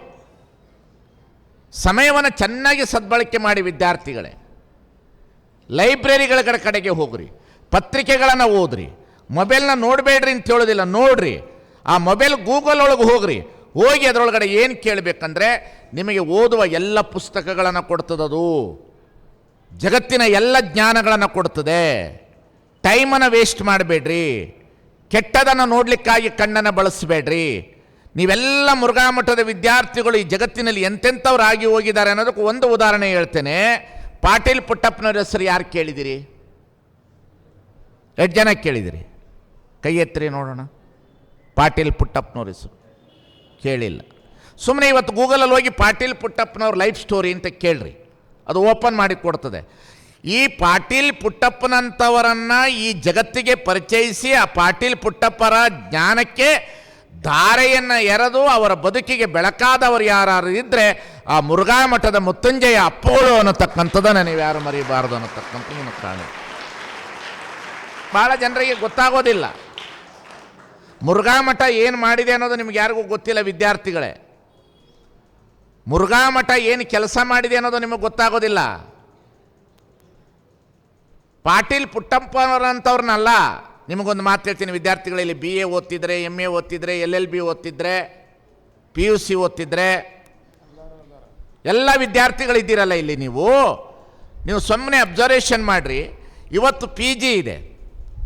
ಸಮಯವನ್ನು ಚೆನ್ನಾಗಿ ಸದ್ಬಳಕೆ ಮಾಡಿ ವಿದ್ಯಾರ್ಥಿಗಳೇ. ಲೈಬ್ರರಿಗಳ ಕಡೆಗೆ ಹೋಗ್ರಿ, ಪತ್ರಿಕೆಗಳನ್ನು ಓದ್ರಿ, ಮೊಬೈಲ್ನ ನೋಡಬೇಡ್ರಿ ಅಂತ ಹೇಳೋದಿಲ್ಲ, ನೋಡ್ರಿ. ಆ ಮೊಬೈಲ್ ಗೂಗಲ್ ಒಳಗೆ ಹೋಗಿ ಅದರೊಳಗಡೆ ಏನು ಕೇಳಬೇಕಂದ್ರೆ ನಿಮಗೆ ಓದುವ ಎಲ್ಲ ಪುಸ್ತಕಗಳನ್ನು ಕೊಡ್ತದದು, ಜಗತ್ತಿನ ಎಲ್ಲ ಜ್ಞಾನಗಳನ್ನು ಕೊಡ್ತದೆ. ಟೈಮನ್ನು ವೇಸ್ಟ್ ಮಾಡಬೇಡ್ರಿ, ಕೆಟ್ಟದನ್ನು ನೋಡಲಿಕ್ಕಾಗಿ ಕಣ್ಣನ್ನು ಬಳಸಬೇಡ್ರಿ. ನೀವೆಲ್ಲ ಮುರುಘಾ ಮಠದ ವಿದ್ಯಾರ್ಥಿಗಳು ಈ ಜಗತ್ತಿನಲ್ಲಿ ಎಂತೆಂಥವ್ರು ಆಗಿ ಹೋಗಿದ್ದಾರೆ ಅನ್ನೋದಕ್ಕೆ ಒಂದು ಉದಾಹರಣೆ ಹೇಳ್ತೇನೆ. ಪಾಟೀಲ್ ಪುಟ್ಟಪ್ಪನವ್ರ ಹೆಸರು ಯಾರು ಕೇಳಿದಿರಿ? ಎಷ್ಟು ಜನ ಕೇಳಿದಿರಿ? ಕೈ ಎತ್ತರಿ ನೋಡೋಣ. ಪಾಟೀಲ್ ಪುಟ್ಟಪ್ಪನವ್ರ ಹೆಸರು ಕೇಳಿಲ್ಲ. ಸುಮ್ಮನೆ ಇವತ್ತು ಗೂಗಲಲ್ಲಿ ಹೋಗಿ ಪಾಟೀಲ್ ಪುಟ್ಟಪ್ಪನವ್ರ ಲೈಫ್ ಸ್ಟೋರಿ ಅಂತ ಕೇಳ್ರಿ, ಅದು ಓಪನ್ ಮಾಡಿ ಕೊಡ್ತದೆ. ಈ ಪಾಟೀಲ್ ಪುಟ್ಟಪ್ಪನಂಥವರನ್ನು ಈ ಜಗತ್ತಿಗೆ ಪರಿಚಯಿಸಿ ಆ ಪಾಟೀಲ್ ಪುಟ್ಟಪ್ಪರ ಜ್ಞಾನಕ್ಕೆ ಧಾರೆಯನ್ನು ಎರೆದು ಅವರ ಬದುಕಿಗೆ ಬೆಳಕಾದವರು ಯಾರು ಇದ್ದರೆ ಆ ಮುರುಘಾ ಮಠದ ಮುತ್ತುಂಜಯ ಅಪ್ಪೋಳು ಅನ್ನತಕ್ಕಂಥದ್ದನ್ನು ನೀವು ಯಾರು ಮರೀಬಾರ್ದು ಅನ್ನತಕ್ಕಂಥದ್ದು ಕಾರಣ. ಭಾಳ ಜನರಿಗೆ ಗೊತ್ತಾಗೋದಿಲ್ಲ ಮುರುಘಾ ಮಠ ಏನು ಮಾಡಿದೆ ಅನ್ನೋದು ನಿಮ್ಗೆ ಯಾರಿಗೂ ಗೊತ್ತಿಲ್ಲ ವಿದ್ಯಾರ್ಥಿಗಳೇ. ಮುರುಘಾ ಮಠ ಏನು ಕೆಲಸ ಮಾಡಿದೆ ಅನ್ನೋದು ನಿಮಗೆ ಗೊತ್ತಾಗೋದಿಲ್ಲ. ಪಾಟೀಲ್ ಪುಟ್ಟಪ್ಪನವರಂಥವ್ರನ್ನಲ್ಲ. ನಿಮಗೊಂದು ಮಾತು ಹೇಳ್ತೀನಿ ವಿದ್ಯಾರ್ಥಿಗಳಲ್ಲಿ, BA ಓದ್ತಿದ್ರೆ, MA ಓದ್ತಿದ್ರೆ, LLB ಓದ್ತಿದ್ರೆ, PUC ಓದ್ತಿದ್ರೆ, ಎಲ್ಲ ವಿದ್ಯಾರ್ಥಿಗಳಿದ್ದೀರಲ್ಲ ಇಲ್ಲಿ, ನೀವು ಸುಮ್ಮನೆ ಅಬ್ಸರ್ವೇಷನ್ ಮಾಡಿರಿ. ಇವತ್ತು PG ಇದೆ,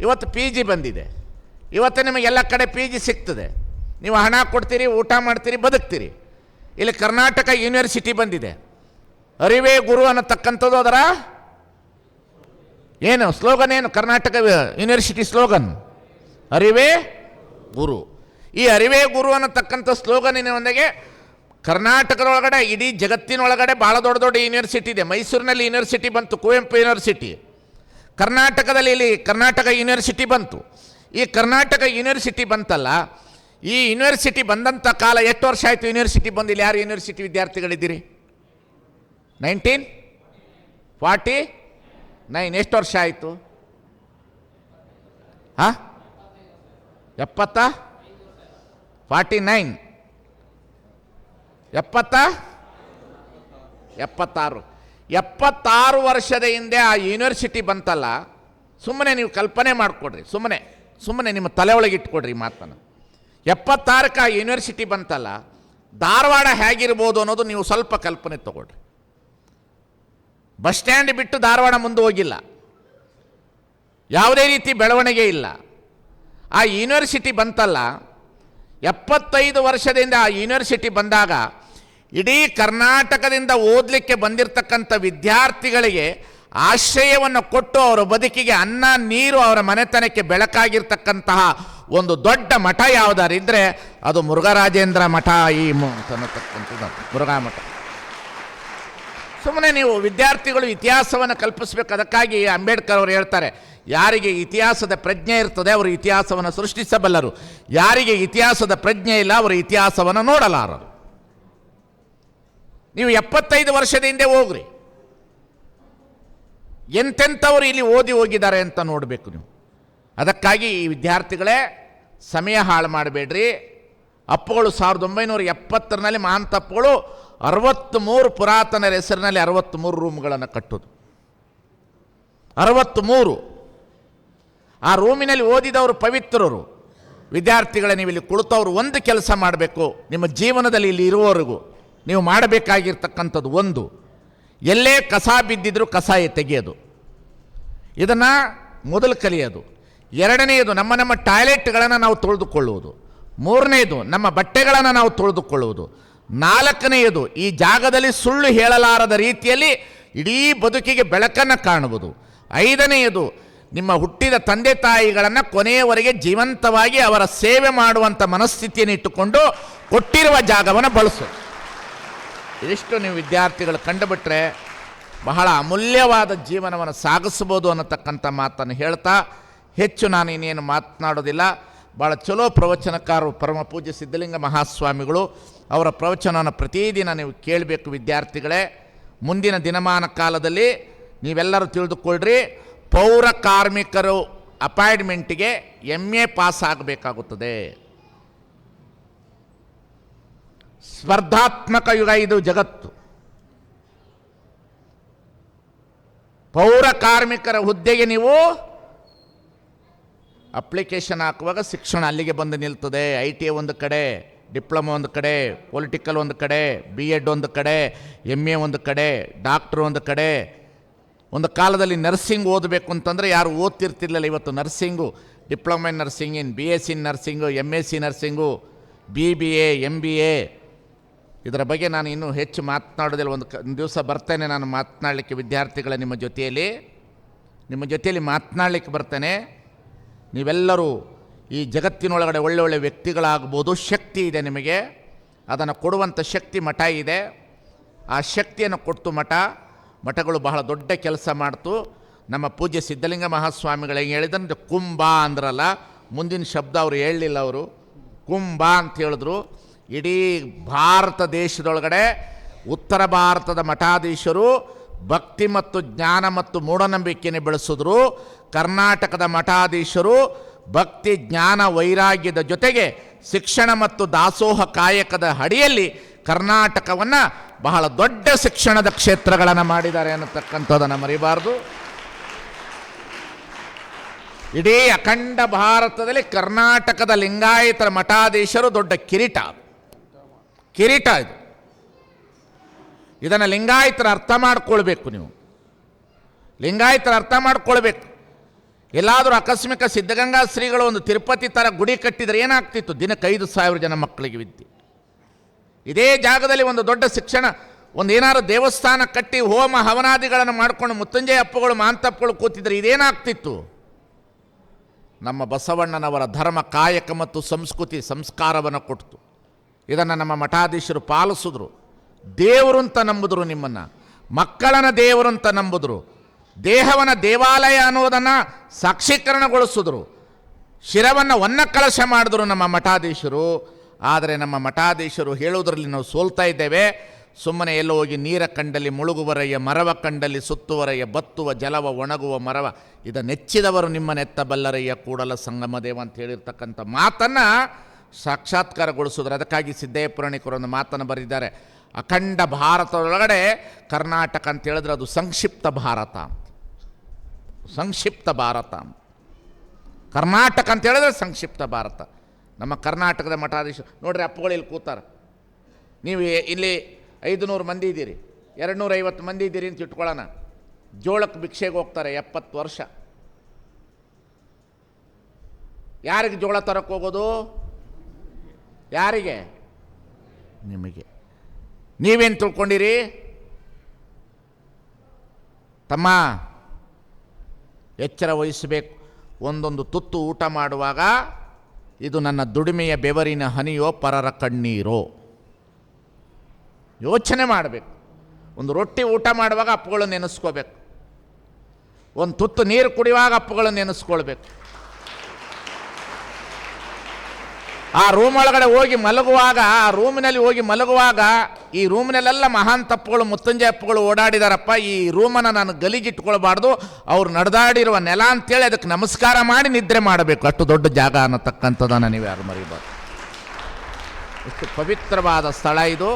ಇವತ್ತು PG ಬಂದಿದೆ, ಇವತ್ತು ನಿಮಗೆಲ್ಲ ಕಡೆ PG ಸಿಗ್ತದೆ. ನೀವು ಹಣ ಕೊಡ್ತೀರಿ, ಊಟ ಮಾಡ್ತೀರಿ, ಬದುಕ್ತೀರಿ. ಇಲ್ಲಿ ಕರ್ನಾಟಕ ಯೂನಿವರ್ಸಿಟಿ ಬಂದಿದೆ, ಅರಿವೇ ಗುರು ಅನ್ನತಕ್ಕಂಥದ್ದು ಅದರ ಏನು ಸ್ಲೋಗನ್, ಏನು ಕರ್ನಾಟಕ ಯೂನಿವರ್ಸಿಟಿ ಸ್ಲೋಗನ್? ಅರಿವೇ ಗುರು. ಈ ಅರಿವೇ ಗುರು ಅನ್ನತಕ್ಕಂಥ ಸ್ಲೋಗನಿನೊಂದಿಗೆ ಕರ್ನಾಟಕದೊಳಗಡೆ ಇಡೀ ಜಗತ್ತಿನೊಳಗಡೆ ಭಾಳ ದೊಡ್ಡ ದೊಡ್ಡ ಯೂನಿವರ್ಸಿಟಿ ಇದೆ. ಮೈಸೂರಿನಲ್ಲಿ ಯೂನಿವರ್ಸಿಟಿ ಬಂತು, ಕುವೆಂಪು ಯೂನಿವರ್ಸಿಟಿ. ಕರ್ನಾಟಕದಲ್ಲಿ ಇಲ್ಲಿ ಕರ್ನಾಟಕ ಯೂನಿವರ್ಸಿಟಿ ಬಂತು. ಈ ಕರ್ನಾಟಕ ಯೂನಿವರ್ಸಿಟಿ ಬಂತಲ್ಲ, ಈ ಯೂನಿವರ್ಸಿಟಿ ಬಂದಂಥ ಕಾಲ ಎಷ್ಟು ವರ್ಷ ಆಯಿತು? ಯೂನಿವರ್ಸಿಟಿ ಬಂದು ಇಲ್ಲಿ ಯಾರು ಯೂನಿವರ್ಸಿಟಿ ವಿದ್ಯಾರ್ಥಿಗಳಿದ್ದೀರಿ? 1949. ಎಷ್ಟು ವರ್ಷ ಆಯಿತು? 49 76 ವರ್ಷದ ಹಿಂದೆ ಆ ಯೂನಿವರ್ಸಿಟಿ ಬಂತಲ್ಲ. ಸುಮ್ಮನೆ ನೀವು ಕಲ್ಪನೆ ಮಾಡಿಕೊಡ್ರಿ, ಸುಮ್ಮನೆ ನಿಮ್ಮ ತಲೆ ಒಳಗೆ ಇಟ್ಕೊಡ್ರಿ ಮಾತನ್ನು. 76ಕ್ಕೆ ಆ ಯೂನಿವರ್ಸಿಟಿ ಬಂತಲ್ಲ, ಧಾರವಾಡ ಹೇಗಿರ್ಬೋದು ಅನ್ನೋದು ನೀವು ಸ್ವಲ್ಪ ಕಲ್ಪನೆ ತಗೊಳ್ರಿ. ಬಸ್ ಸ್ಟ್ಯಾಂಡ್ ಬಿಟ್ಟು ಧಾರವಾಡ ಮುಂದೆ ಹೋಗಿಲ್ಲ, ಯಾವುದೇ ರೀತಿ ಬೆಳವಣಿಗೆ ಇಲ್ಲ. ಆ ಯೂನಿವರ್ಸಿಟಿ ಬಂತಲ್ಲ, 75 ವರ್ಷದಿಂದ ಆ ಯೂನಿವರ್ಸಿಟಿ ಬಂದಾಗ ಇಡೀ ಕರ್ನಾಟಕದಿಂದ ಓದಲಿಕ್ಕೆ ಬಂದಿರತಕ್ಕಂಥ ವಿದ್ಯಾರ್ಥಿಗಳಿಗೆ ಆಶ್ರಯವನ್ನು ಕೊಟ್ಟು ಅವರ ಬದುಕಿಗೆ ಅನ್ನ ನೀರು, ಅವರ ಮನೆತನಕ್ಕೆ ಬೆಳಕಾಗಿರ್ತಕ್ಕಂತಹ ಒಂದು ದೊಡ್ಡ ಮಠ ಯಾವುದಾರಿದ್ದರೆ ಅದು ಮುರುಘರಾಜೇಂದ್ರ ಮಠ. ಅನ್ನತಕ್ಕಂಥದ್ದು ಮುರುಘಾ ಮಠ. ಸುಮ್ಮನೆ ನೀವು ವಿದ್ಯಾರ್ಥಿಗಳು ಇತಿಹಾಸವನ್ನು ಕಲ್ಪಿಸಬೇಕು. ಅದಕ್ಕಾಗಿ ಅಂಬೇಡ್ಕರ್ ಅವರು ಹೇಳ್ತಾರೆ, ಯಾರಿಗೆ ಇತಿಹಾಸದ ಪ್ರಜ್ಞೆ ಇರ್ತದೆ ಅವರು ಇತಿಹಾಸವನ್ನು ಸೃಷ್ಟಿಸಬಲ್ಲರು, ಯಾರಿಗೆ ಇತಿಹಾಸದ ಪ್ರಜ್ಞೆ ಇಲ್ಲ ಅವರು ಇತಿಹಾಸವನ್ನು ನೋಡಲಾರರು. ನೀವು 75 ವರ್ಷದ ಹಿಂದೆ ಹೋಗ್ರಿ, ಎಂತೆಂಥವ್ರು ಇಲ್ಲಿ ಓದಿ ಹೋಗಿದ್ದಾರೆ ಅಂತ ನೋಡಬೇಕು ನೀವು. ಅದಕ್ಕಾಗಿ ಈ ವಿದ್ಯಾರ್ಥಿಗಳೇ ಸಮಯ ಹಾಳು ಮಾಡಬೇಡ್ರಿ. ಅಪ್ಪಗಳು 1970ರಲ್ಲಿ ಮಹಾಂತ ಅಪ್ಪಗಳು 63 ಪುರಾತನರ ಹೆಸರಿನಲ್ಲಿ 63 ರೂಮ್ಗಳನ್ನು ಕಟ್ಟೋದು. 63 ಆ ರೂಮಿನಲ್ಲಿ ಓದಿದವರು ಪವಿತ್ರರು. ವಿದ್ಯಾರ್ಥಿಗಳೇ, ನೀವು ಇಲ್ಲಿ ಕುಳಿತವರು ಒಂದು ಕೆಲಸ ಮಾಡಬೇಕು. ನಿಮ್ಮ ಜೀವನದಲ್ಲಿ ಇಲ್ಲಿ ಇರುವವರೆಗೂ ನೀವು ಮಾಡಬೇಕಾಗಿರ್ತಕ್ಕಂಥದ್ದು ಒಂದು, ಎಲ್ಲೇ ಕಸ ಬಿದ್ದಿದ್ರೂ ಕಸ ತೆಗೆಯೋದು. ಇದನ್ನು ಮೊದಲು ಕಲಿಯೋದು. ಎರಡನೆಯದು, ನಮ್ಮ ಟಾಯ್ಲೆಟ್ಗಳನ್ನು ನಾವು ತೊಳೆದುಕೊಳ್ಳುವುದು. ಮೂರನೆಯದು, ನಮ್ಮ ಬಟ್ಟೆಗಳನ್ನು ನಾವು ತೊಳೆದುಕೊಳ್ಳುವುದು. ನಾಲ್ಕನೆಯದು, ಈ ಜಾಗದಲ್ಲಿ ಸುಳ್ಳು ಹೇಳಲಾರದ ರೀತಿಯಲ್ಲಿ ಇಡೀ ಬದುಕಿಗೆ ಬೆಳಕನ್ನು ಕಾಣುವುದು. ಐದನೆಯದು, ನಿಮ್ಮ ಹುಟ್ಟಿದ ತಂದೆ ತಾಯಿಗಳನ್ನು ಕೊನೆಯವರೆಗೆ ಜೀವಂತವಾಗಿ ಅವರ ಸೇವೆ ಮಾಡುವಂಥ ಮನಸ್ಥಿತಿಯನ್ನು ಇಟ್ಟುಕೊಂಡು ಕೊಟ್ಟಿರುವ ಜಾಗವನ್ನು ಬಳಸು. ಇದಿಷ್ಟು ನೀವು ವಿದ್ಯಾರ್ಥಿಗಳು ಕಂಡುಬಿಟ್ರೆ ಬಹಳ ಅಮೂಲ್ಯವಾದ ಜೀವನವನ್ನು ಸಾಗಿಸ್ಬೋದು ಅನ್ನತಕ್ಕಂಥ ಮಾತನ್ನು ಹೇಳ್ತಾ ಹೆಚ್ಚು ನಾನು ಇನ್ನೇನು ಮಾತನಾಡೋದಿಲ್ಲ. ಭಾಳ ಚಲೋ ಪ್ರವಚನಕಾರರು ಪರಮ ಪೂಜ್ಯ ಸಿದ್ಧಲಿಂಗ ಮಹಾಸ್ವಾಮಿಗಳು. ಅವರ ಪ್ರವಚನವನ್ನು ಪ್ರತಿದಿನ ನೀವು ಕೇಳಬೇಕು ವಿದ್ಯಾರ್ಥಿಗಳೇ. ಮುಂದಿನ ದಿನಮಾನ ಕಾಲದಲ್ಲಿ ನೀವೆಲ್ಲರೂ ತಿಳಿದುಕೊಳ್ಳ್ರಿ, ಪೌರ ಕಾರ್ಮಿಕರು ಅಪಾಯಿಂಟ್ಮೆಂಟ್ಗೆ MA ಪಾಸ್ ಆಗಬೇಕಾಗುತ್ತದೆ. ಸ್ಪರ್ಧಾತ್ಮಕ ಯುಗ ಇದು ಜಗತ್ತು. ಪೌರ ಕಾರ್ಮಿಕರ ಹುದ್ದೆಗೆ ನೀವು ಅಪ್ಲಿಕೇಶನ್ ಹಾಕುವಾಗ ಶಿಕ್ಷಣ ಅಲ್ಲಿಗೆ ಬಂದು ನಿಲ್ತದೆ. ITA ಒಂದು ಕಡೆ, ಡಿಪ್ಲೊಮಾ ಒಂದು ಕಡೆ, ಪೊಲಿಟಿಕಲ್ ಒಂದು ಕಡೆ, BEd ಒಂದು ಕಡೆ, MA ಒಂದು ಕಡೆ, ಡಾಕ್ಟ್ರು ಒಂದು ಕಡೆ. ಒಂದು ಕಾಲದಲ್ಲಿ ನರ್ಸಿಂಗ್ ಓದಬೇಕು ಅಂತಂದರೆ ಯಾರು ಓದ್ತಿರ್ತಿರ್ಲಿಲ್ಲ. ಇವತ್ತು nursing, diploma in nursing, in BSc nursing, MSc nursing, BBA, MBA. ಇದರ ಬಗ್ಗೆ ನಾನು ಇನ್ನೂ ಹೆಚ್ಚು ಮಾತನಾಡೋದಿಲ್ಲ. ಒಂದು ದಿವಸ ಬರ್ತೇನೆ ನಾನು ಮಾತನಾಡಲಿಕ್ಕೆ, ವಿದ್ಯಾರ್ಥಿಗಳ ನಿಮ್ಮ ಜೊತೆಯಲ್ಲಿ ಮಾತನಾಡಲಿಕ್ಕೆ ಬರ್ತೇನೆ. ನೀವೆಲ್ಲರೂ ಈ ಜಗತ್ತಿನೊಳಗಡೆ ಒಳ್ಳೊಳ್ಳೆ ವ್ಯಕ್ತಿಗಳಾಗ್ಬೋದು. ಶಕ್ತಿ ಇದೆ ನಿಮಗೆ, ಅದನ್ನು ಕೊಡುವಂಥ ಶಕ್ತಿ ಮಠ ಇದೆ. ಆ ಶಕ್ತಿಯನ್ನು ಕೊಡ್ತು ಮಠಗಳು ಬಹಳ ದೊಡ್ಡ ಕೆಲಸ ಮಾಡ್ತು. ನಮ್ಮ ಪೂಜ್ಯ ಸಿದ್ಧಲಿಂಗ ಮಹಾಸ್ವಾಮಿಗಳು ಹೆಂಗೆ ಹೇಳಿದ್ರೆ, ಕುಂಭ ಅಂದ್ರಲ್ಲ, ಮುಂದಿನ ಶಬ್ದ ಅವರು ಹೇಳಲಿಲ್ಲ. ಅವರು ಕುಂಭ ಅಂತ ಹೇಳಿದ್ರು. ಇಡೀ ಭಾರತ ದೇಶದೊಳಗಡೆ ಉತ್ತರ ಭಾರತದ ಮಠಾಧೀಶರು ಭಕ್ತಿ ಮತ್ತು ಜ್ಞಾನ ಮತ್ತು ಮೂಢನಂಬಿಕೆಯನ್ನು ಬೆಳೆಸಿದ್ರು. ಕರ್ನಾಟಕದ ಮಠಾಧೀಶರು ಭಕ್ತಿ ಜ್ಞಾನ ವೈರಾಗ್ಯದ ಜೊತೆಗೆ ಶಿಕ್ಷಣ ಮತ್ತು ದಾಸೋಹ ಕಾಯಕದ ಅಡಿಯಲ್ಲಿ ಕರ್ನಾಟಕವನ್ನು ಬಹಳ ದೊಡ್ಡ ಶಿಕ್ಷಣದ ಕ್ಷೇತ್ರಗಳನ್ನು ಮಾಡಿದ್ದಾರೆ ಅನ್ನತಕ್ಕಂಥದ್ದನ್ನು ಮರಿಬಾರ್ದು. ಇಡೀ ಅಖಂಡ ಭಾರತದಲ್ಲಿ ಕರ್ನಾಟಕದ ಲಿಂಗಾಯತರ ಮಠಾಧೀಶರು ದೊಡ್ಡ ಕಿರೀಟ ಇದು. ಇದನ್ನು ಲಿಂಗಾಯತರ ಅರ್ಥ ಮಾಡ್ಕೊಳ್ಬೇಕು. ನೀವು ಲಿಂಗಾಯತರ ಅರ್ಥ ಮಾಡ್ಕೊಳ್ಬೇಕು. ಎಲ್ಲಾದರೂ ಆಕಸ್ಮಿಕ ಸಿದ್ಧಗಂಗಾ ಶ್ರೀಗಳು ಒಂದು ತಿರುಪತಿ ಥರ ಗುಡಿ ಕಟ್ಟಿದರೆ ಏನಾಗ್ತಿತ್ತು? ದಿನಕ್ಕೆ 5,000 ಜನ ಮಕ್ಕಳಿಗೆ ವಿದ್ಯೆ. ಇದೇ ಜಾಗದಲ್ಲಿ ಒಂದು ದೊಡ್ಡ ಶಿಕ್ಷಣ, ಒಂದು ಏನಾದ್ರು ದೇವಸ್ಥಾನ ಕಟ್ಟಿ ಹೋಮ ಹವನಾದಿಗಳನ್ನು ಮಾಡಿಕೊಂಡು ಮುತ್ತಂಜಯ ಅಪ್ಪಗಳು ಮಾಂತಪ್ಪಗಳು ಕೂತಿದ್ರೆ ಇದೇನಾಗ್ತಿತ್ತು? ನಮ್ಮ ಬಸವಣ್ಣನವರ ಧರ್ಮ ಕಾಯಕ ಮತ್ತು ಸಂಸ್ಕೃತಿ ಸಂಸ್ಕಾರವನ್ನು ಕೊಡ್ತು. ಇದನ್ನು ನಮ್ಮ ಮಠಾಧೀಶರು ಪಾಲಿಸಿದ್ರು. ದೇವರು ಅಂತ ನಂಬಿದ್ರು, ನಿಮ್ಮನ್ನು ಮಕ್ಕಳನ್ನ ದೇವರು ಅಂತ ನಂಬಿದ್ರು. ದೇಹವನ್ನು ದೇವಾಲಯ ಅನ್ನೋದನ್ನು ಸಾಕ್ಷೀಕರಣಗೊಳಿಸಿದ್ರು. ಶಿರವನ್ನು ಒನ್ನ ಕಳಶ ಮಾಡಿದ್ರು ನಮ್ಮ ಮಠಾಧೀಶರು. ಆದರೆ ನಮ್ಮ ಮಠಾಧೀಶರು ಹೇಳುವುದರಲ್ಲಿ ನಾವು ಸೋಲ್ತಾ ಇದ್ದೇವೆ. ಸುಮ್ಮನೆ ಎಲ್ಲೋ ಹೋಗಿ ನೀರ ಕಂಡಲ್ಲಿ ಮುಳುಗುವರಯ್ಯ, ಮರವ ಕಂಡಲ್ಲಿ ಸುತ್ತುವರಯ್ಯ, ಬತ್ತುವ ಜಲವ ಒಣಗುವ ಮರವ ಇದ ನೆಚ್ಚಿದವರು ನಿಮ್ಮ ನೆತ್ತ ಬಲ್ಲರಯ್ಯ ಕೂಡಲ ಸಂಗಮ ದೇವ ಅಂತ ಹೇಳಿರ್ತಕ್ಕಂಥ ಮಾತನ್ನು ಸಾಕ್ಷಾತ್ಕಾರಗೊಳಿಸಿದ್ರು. ಅದಕ್ಕಾಗಿ ಸಿದ್ದಯ್ಯ ಪುರಾಣಿಕರು ಒಂದು ಮಾತನ್ನು ಬರೆದಿದ್ದಾರೆ. ಅಖಂಡ ಭಾರತದೊಳಗಡೆ ಕರ್ನಾಟಕ ಅಂತ ಹೇಳಿದ್ರೆ ಅದು ಸಂಕ್ಷಿಪ್ತ ಭಾರತ. ಕರ್ನಾಟಕ ಅಂತ ಹೇಳಿದ್ರೆ ಸಂಕ್ಷಿಪ್ತ ಭಾರತ. ನಮ್ಮ ಕರ್ನಾಟಕದ ಮಠಾಧೀಶ ನೋಡ್ರಿ, ಅಪ್ಪಗಳು ಇಲ್ಲಿ ಕೂತಾರೆ. ನೀವು ಇಲ್ಲಿ 500 ಮಂದಿ ಇದ್ದೀರಿ, 250 ಮಂದಿ ಇದ್ದೀರಿ ಅಂತ ಇಟ್ಕೊಳ್ಳೋಣ. ಜೋಳಕ್ಕೆ ಭಿಕ್ಷೆಗೆ ಹೋಗ್ತಾರೆ 70 ವರ್ಷ. ಯಾರಿಗೆ ಜೋಳ ತರಕ್ಕೆ ಹೋಗೋದು? ಯಾರಿಗೆ? ನಿಮಗೆ. ನೀವೇನು ತಿಳ್ಕೊಂಡಿರಿ? ತಮ್ಮ ಎಚ್ಚರ ವಹಿಸಬೇಕು. ಒಂದೊಂದು ತುತ್ತು ಊಟ ಮಾಡುವಾಗ ಇದು ನನ್ನ ದುಡಿಮೆಯ ಬೆವರಿನ ಹನಿಯೋ ಪರರ ಕಣ್ಣೀರೋ ಯೋಚನೆ ಮಾಡಬೇಕು. ಒಂದು ರೊಟ್ಟಿ ಊಟ ಮಾಡುವಾಗ ಅಪ್ಪುಗಳನ್ನು ನೆನೆಸ್ಕೋಬೇಕು. ಒಂದು ತುತ್ತು ನೀರು ಕುಡಿಯುವಾಗ ಅಪ್ಪುಗಳನ್ನು ನೆನೆಸ್ಕೊಳ್ಬೇಕು. ಆ ರೂಮ್ ಒಳಗಡೆ ಹೋಗಿ ಮಲಗುವಾಗ, ಈ ರೂಮಿನಲ್ಲೆಲ್ಲ ಮಹಾನ್ ತಪ್ಪುಗಳು ಮುತ್ತಂಜೆ ಅಪ್ಪುಗಳು ಓಡಾಡಿದಾರಪ್ಪ, ಈ ರೂಮನ್ನು ನಾನು ಗಲೀಜಿಟ್ಕೊಳ್ಬಾರ್ದು, ಅವ್ರು ನಡೆದಾಡಿರುವ ನೆಲ ಅಂತೇಳಿ ಅದಕ್ಕೆ ನಮಸ್ಕಾರ ಮಾಡಿ ನಿದ್ರೆ ಮಾಡಬೇಕು. ಅಷ್ಟು ದೊಡ್ಡ ಜಾಗ ಅನ್ನತಕ್ಕಂಥದ್ದನ್ನು ನೀವು ಯಾರು ಮರಿಬಾರ್ದು. ಎಷ್ಟು ಪವಿತ್ರವಾದ ಸ್ಥಳ ಇದು.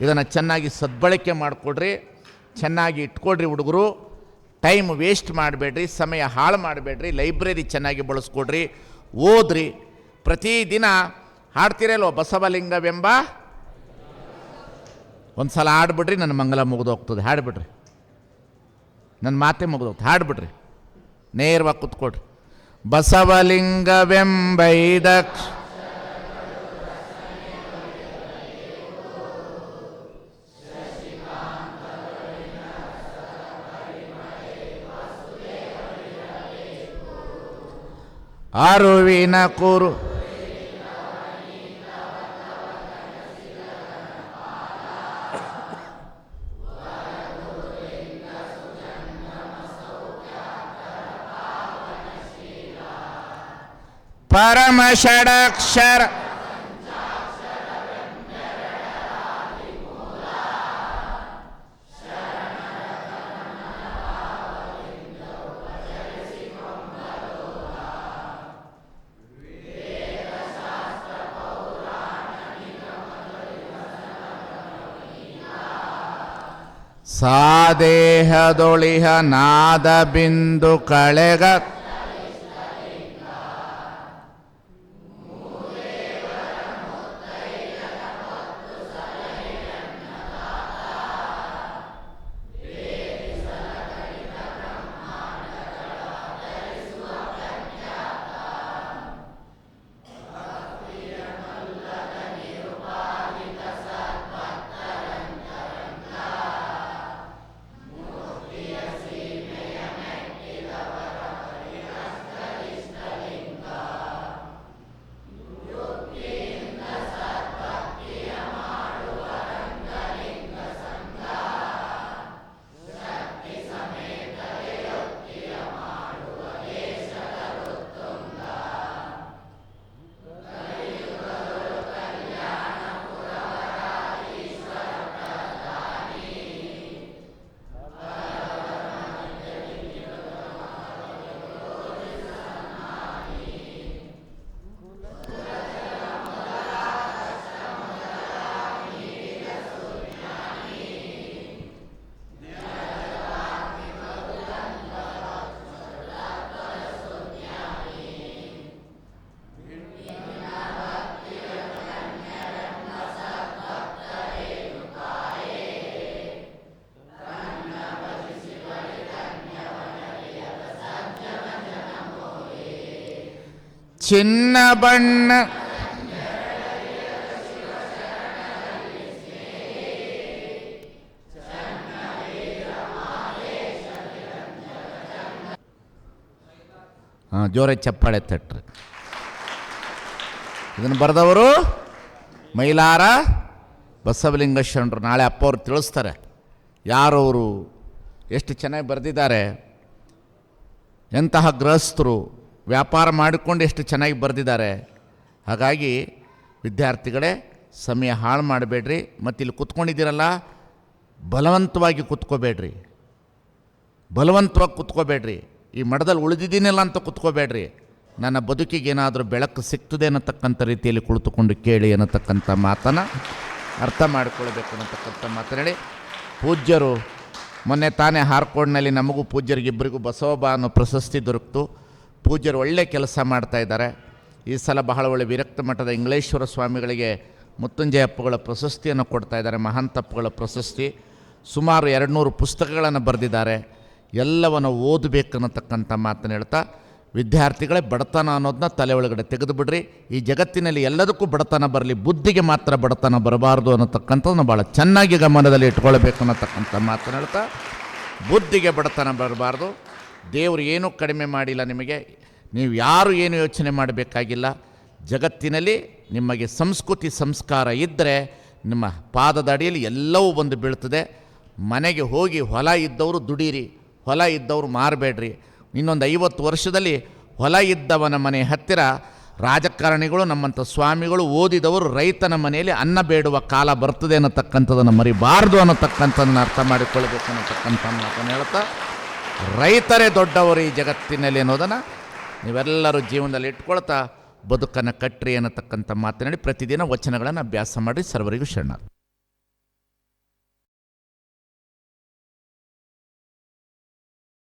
ಇದನ್ನು ಚೆನ್ನಾಗಿ ಸದ್ಬಳಕೆ ಮಾಡಿಕೊಡ್ರಿ, ಚೆನ್ನಾಗಿ ಇಟ್ಕೊಳ್ರಿ. ಹುಡುಗರು ಟೈಮ್ ವೇಸ್ಟ್ ಮಾಡಬೇಡ್ರಿ, ಸಮಯ ಹಾಳು ಮಾಡಬೇಡ್ರಿ. ಲೈಬ್ರರಿ ಚೆನ್ನಾಗಿ ಬಳಸ್ಕೊಡ್ರಿ, ಓದ್ರಿ. ಪ್ರತಿದಿನ ಹಾಡ್ತಿರಲ್ವ ಬಸವಲಿಂಗವೆಂಬ ಒಂದು ಸಲ ಹಾಡ್ಬಿಡ್ರಿ, ನನ್ನ ಮಂಗಲ ಮುಗಿದೋಗ್ತದೆ. ಹಾಡ್ಬಿಡ್ರಿ, ನನ್ನ ಮಾತೆ ಮುಗಿದೋಗ್ತದೆ. ಹಾಡ್ಬಿಡ್ರಿ, ನೇರವಾಗಿ ಕೂತ್ಕೊಡ್ರಿ. ಬಸವಲಿಂಗವೆಂಬೈದಕ್ಷ ಅರುವಿನ ಕುರು ಪರಮ ಷಡಕ್ಷರ ಸಾದೇಹದೊಳಿಹ ನಾದ ಬಿಂದು ಕಳೆಗ ಚಿನ್ನ ಬಣ್ಣ ಜೋರ ಚಪ್ಪಾಳೆ ತಟ್ರಿ. ಇದನ್ನು ಬರೆದವರು ಮೈಲಾರ ಬಸವಲಿಂಗ ಶರಣರು. ನಾಳೆ ಅಪ್ಪ ಅವರು ತಿಳಿಸ್ತಾರೆ ಯಾರವರು, ಎಷ್ಟು ಚೆನ್ನಾಗಿ ಬರೆದಿದ್ದಾರೆ, ಎಂತಹ ಗೃಹಸ್ಥರು, ವ್ಯಾಪಾರ ಮಾಡಿಕೊಂಡು ಎಷ್ಟು ಚೆನ್ನಾಗಿ ಬರೆದಿದ್ದಾರೆ. ಹಾಗಾಗಿ ವಿದ್ಯಾರ್ಥಿಗಳೇ ಸಮಯ ಹಾಳು ಮಾಡಬೇಡ್ರಿ. ಮತ್ತು ಇಲ್ಲಿ ಕೂತ್ಕೊಂಡಿದ್ದೀರಲ್ಲ, ಬಲವಂತವಾಗಿ ಕೂತ್ಕೋಬೇಡ್ರಿ, ಬಲವಂತವಾಗಿ ಕೂತ್ಕೋಬೇಡ್ರಿ. ಈ ಮಠದಲ್ಲಿ ಉಳಿದಿದ್ದೀನಿಲ್ಲ ಅಂತ ಕೂತ್ಕೋಬೇಡ್ರಿ. ನನ್ನ ಬದುಕಿಗೆ ಏನಾದರೂ ಬೆಳಕು ಸಿಗ್ತದೆ ಅನ್ನತಕ್ಕಂಥ ರೀತಿಯಲ್ಲಿ ಕುಳಿತುಕೊಂಡು ಕೇಳಿ ಅನ್ನತಕ್ಕಂಥ ಮಾತನ್ನು ಅರ್ಥ ಮಾಡಿಕೊಳ್ಬೇಕು ಅನ್ನತಕ್ಕಂಥ ಮಾತನಾಡಿ ಪೂಜ್ಯರು ಮೊನ್ನೆ ತಾನೇ ಹಾರ್ಕೋಡ್ನಲ್ಲಿ ನಮಗೂ ಪೂಜ್ಯರಿಗಿಬ್ಬರಿಗೂ ಬಸವಬ ಅನ್ನೋ ಪ್ರಶಸ್ತಿ ದೊರಕಿತು. ಪೂಜ್ಯರು ಒಳ್ಳೆ ಕೆಲಸ ಮಾಡ್ತಾಯಿದ್ದಾರೆ. ಈ ಸಲ ಬಹಳ ಒಳ್ಳೆ ವಿರಕ್ತ ಮಠದ ಇಂಗ್ಲೇಶ್ವರ ಸ್ವಾಮಿಗಳಿಗೆ ಮುತ್ತುಂಜಯಪ್ಪಗಳ ಪ್ರಶಸ್ತಿಯನ್ನು ಕೊಡ್ತಾಯಿದ್ದಾರೆ, ಮಹಾಂತಪ್ಪಗಳ ಪ್ರಶಸ್ತಿ. ಸುಮಾರು 200 ಪುಸ್ತಕಗಳನ್ನು ಬರೆದಿದ್ದಾರೆ. ಎಲ್ಲವನ್ನು ಓದಬೇಕನ್ನತಕ್ಕಂಥ ಮಾತನ್ನು ಹೇಳ್ತಾ, ವಿದ್ಯಾರ್ಥಿಗಳೇ ಬಡತನ ಅನ್ನೋದನ್ನ ತಲೆ ಒಳಗಡೆ ತೆಗೆದು ಬಿಡ್ರಿ. ಈ ಜಗತ್ತಿನಲ್ಲಿ ಎಲ್ಲದಕ್ಕೂ ಬಡತನ ಬರಲಿ, ಬುದ್ಧಿಗೆ ಮಾತ್ರ ಬಡತನ ಬರಬಾರ್ದು ಅನ್ನತಕ್ಕಂಥದ್ದನ್ನು ಭಾಳ ಚೆನ್ನಾಗಿ ಗಮನದಲ್ಲಿ ಇಟ್ಕೊಳ್ಬೇಕು ಅನ್ನತಕ್ಕಂಥ ಮಾತನ್ನು ಹೇಳ್ತಾ, ಬುದ್ಧಿಗೆ ಬಡತನ ಬರಬಾರ್ದು. ದೇವರು ಏನೂ ಕಡಿಮೆ ಮಾಡಿಲ್ಲ ನಿಮಗೆ, ನೀವು ಯಾರು ಏನು ಯೋಚನೆ ಮಾಡಬೇಕಾಗಿಲ್ಲ. ಜಗತ್ತಿನಲ್ಲಿ ನಿಮಗೆ ಸಂಸ್ಕೃತಿ ಸಂಸ್ಕಾರ ಇದ್ದರೆ ನಿಮ್ಮ ಪಾದದ ಅಡಿಯಲ್ಲಿ ಎಲ್ಲವೂ ಬಂದು ಬೀಳ್ತದೆ. ಮನೆಗೆ ಹೋಗಿ ಹೊಲ ಇದ್ದವರು ದುಡೀರಿ, ಹೊಲ ಇದ್ದವರು ಮಾರಬೇಡ್ರಿ. ಇನ್ನೊಂದು 50 ವರ್ಷದಲ್ಲಿ ಹೊಲ ಇದ್ದವನ ಮನೆ ಹತ್ತಿರ ರಾಜಕಾರಣಿಗಳು, ನಮ್ಮಂಥ ಸ್ವಾಮಿಗಳು, ಓದಿದವರು ರೈತನ ಮನೆಯಲ್ಲಿ ಅನ್ನ ಬೇಡುವ ಕಾಲ ಬರ್ತದೆ ಅನ್ನತಕ್ಕಂಥದ್ದನ್ನು ಮರಿಬಾರ್ದು ಅನ್ನತಕ್ಕಂಥದ್ದನ್ನು ಅರ್ಥ ಮಾಡಿಕೊಳ್ಬೇಕು ಅನ್ನತಕ್ಕಂಥ ಮಾತನ್ನು ಹೇಳ್ತಾ, ರೈತರೇ ದೊಡ್ಡವರು ಈ ಜಗತ್ತಿನಲ್ಲಿ ಅನ್ನೋದನ್ನು ನೀವೆಲ್ಲರೂ ಜೀವನದಲ್ಲಿ ಇಟ್ಕೊಳ್ತಾ ಬದುಕನ್ನು ಕಟ್ರಿ ಅನ್ನತಕ್ಕಂಥ ಮಾತನಾಡಿ ಪ್ರತಿದಿನ ವಚನಗಳನ್ನು ಅಭ್ಯಾಸ ಮಾಡಿ. ಸರ್ವರಿಗೂ ಶರಣ.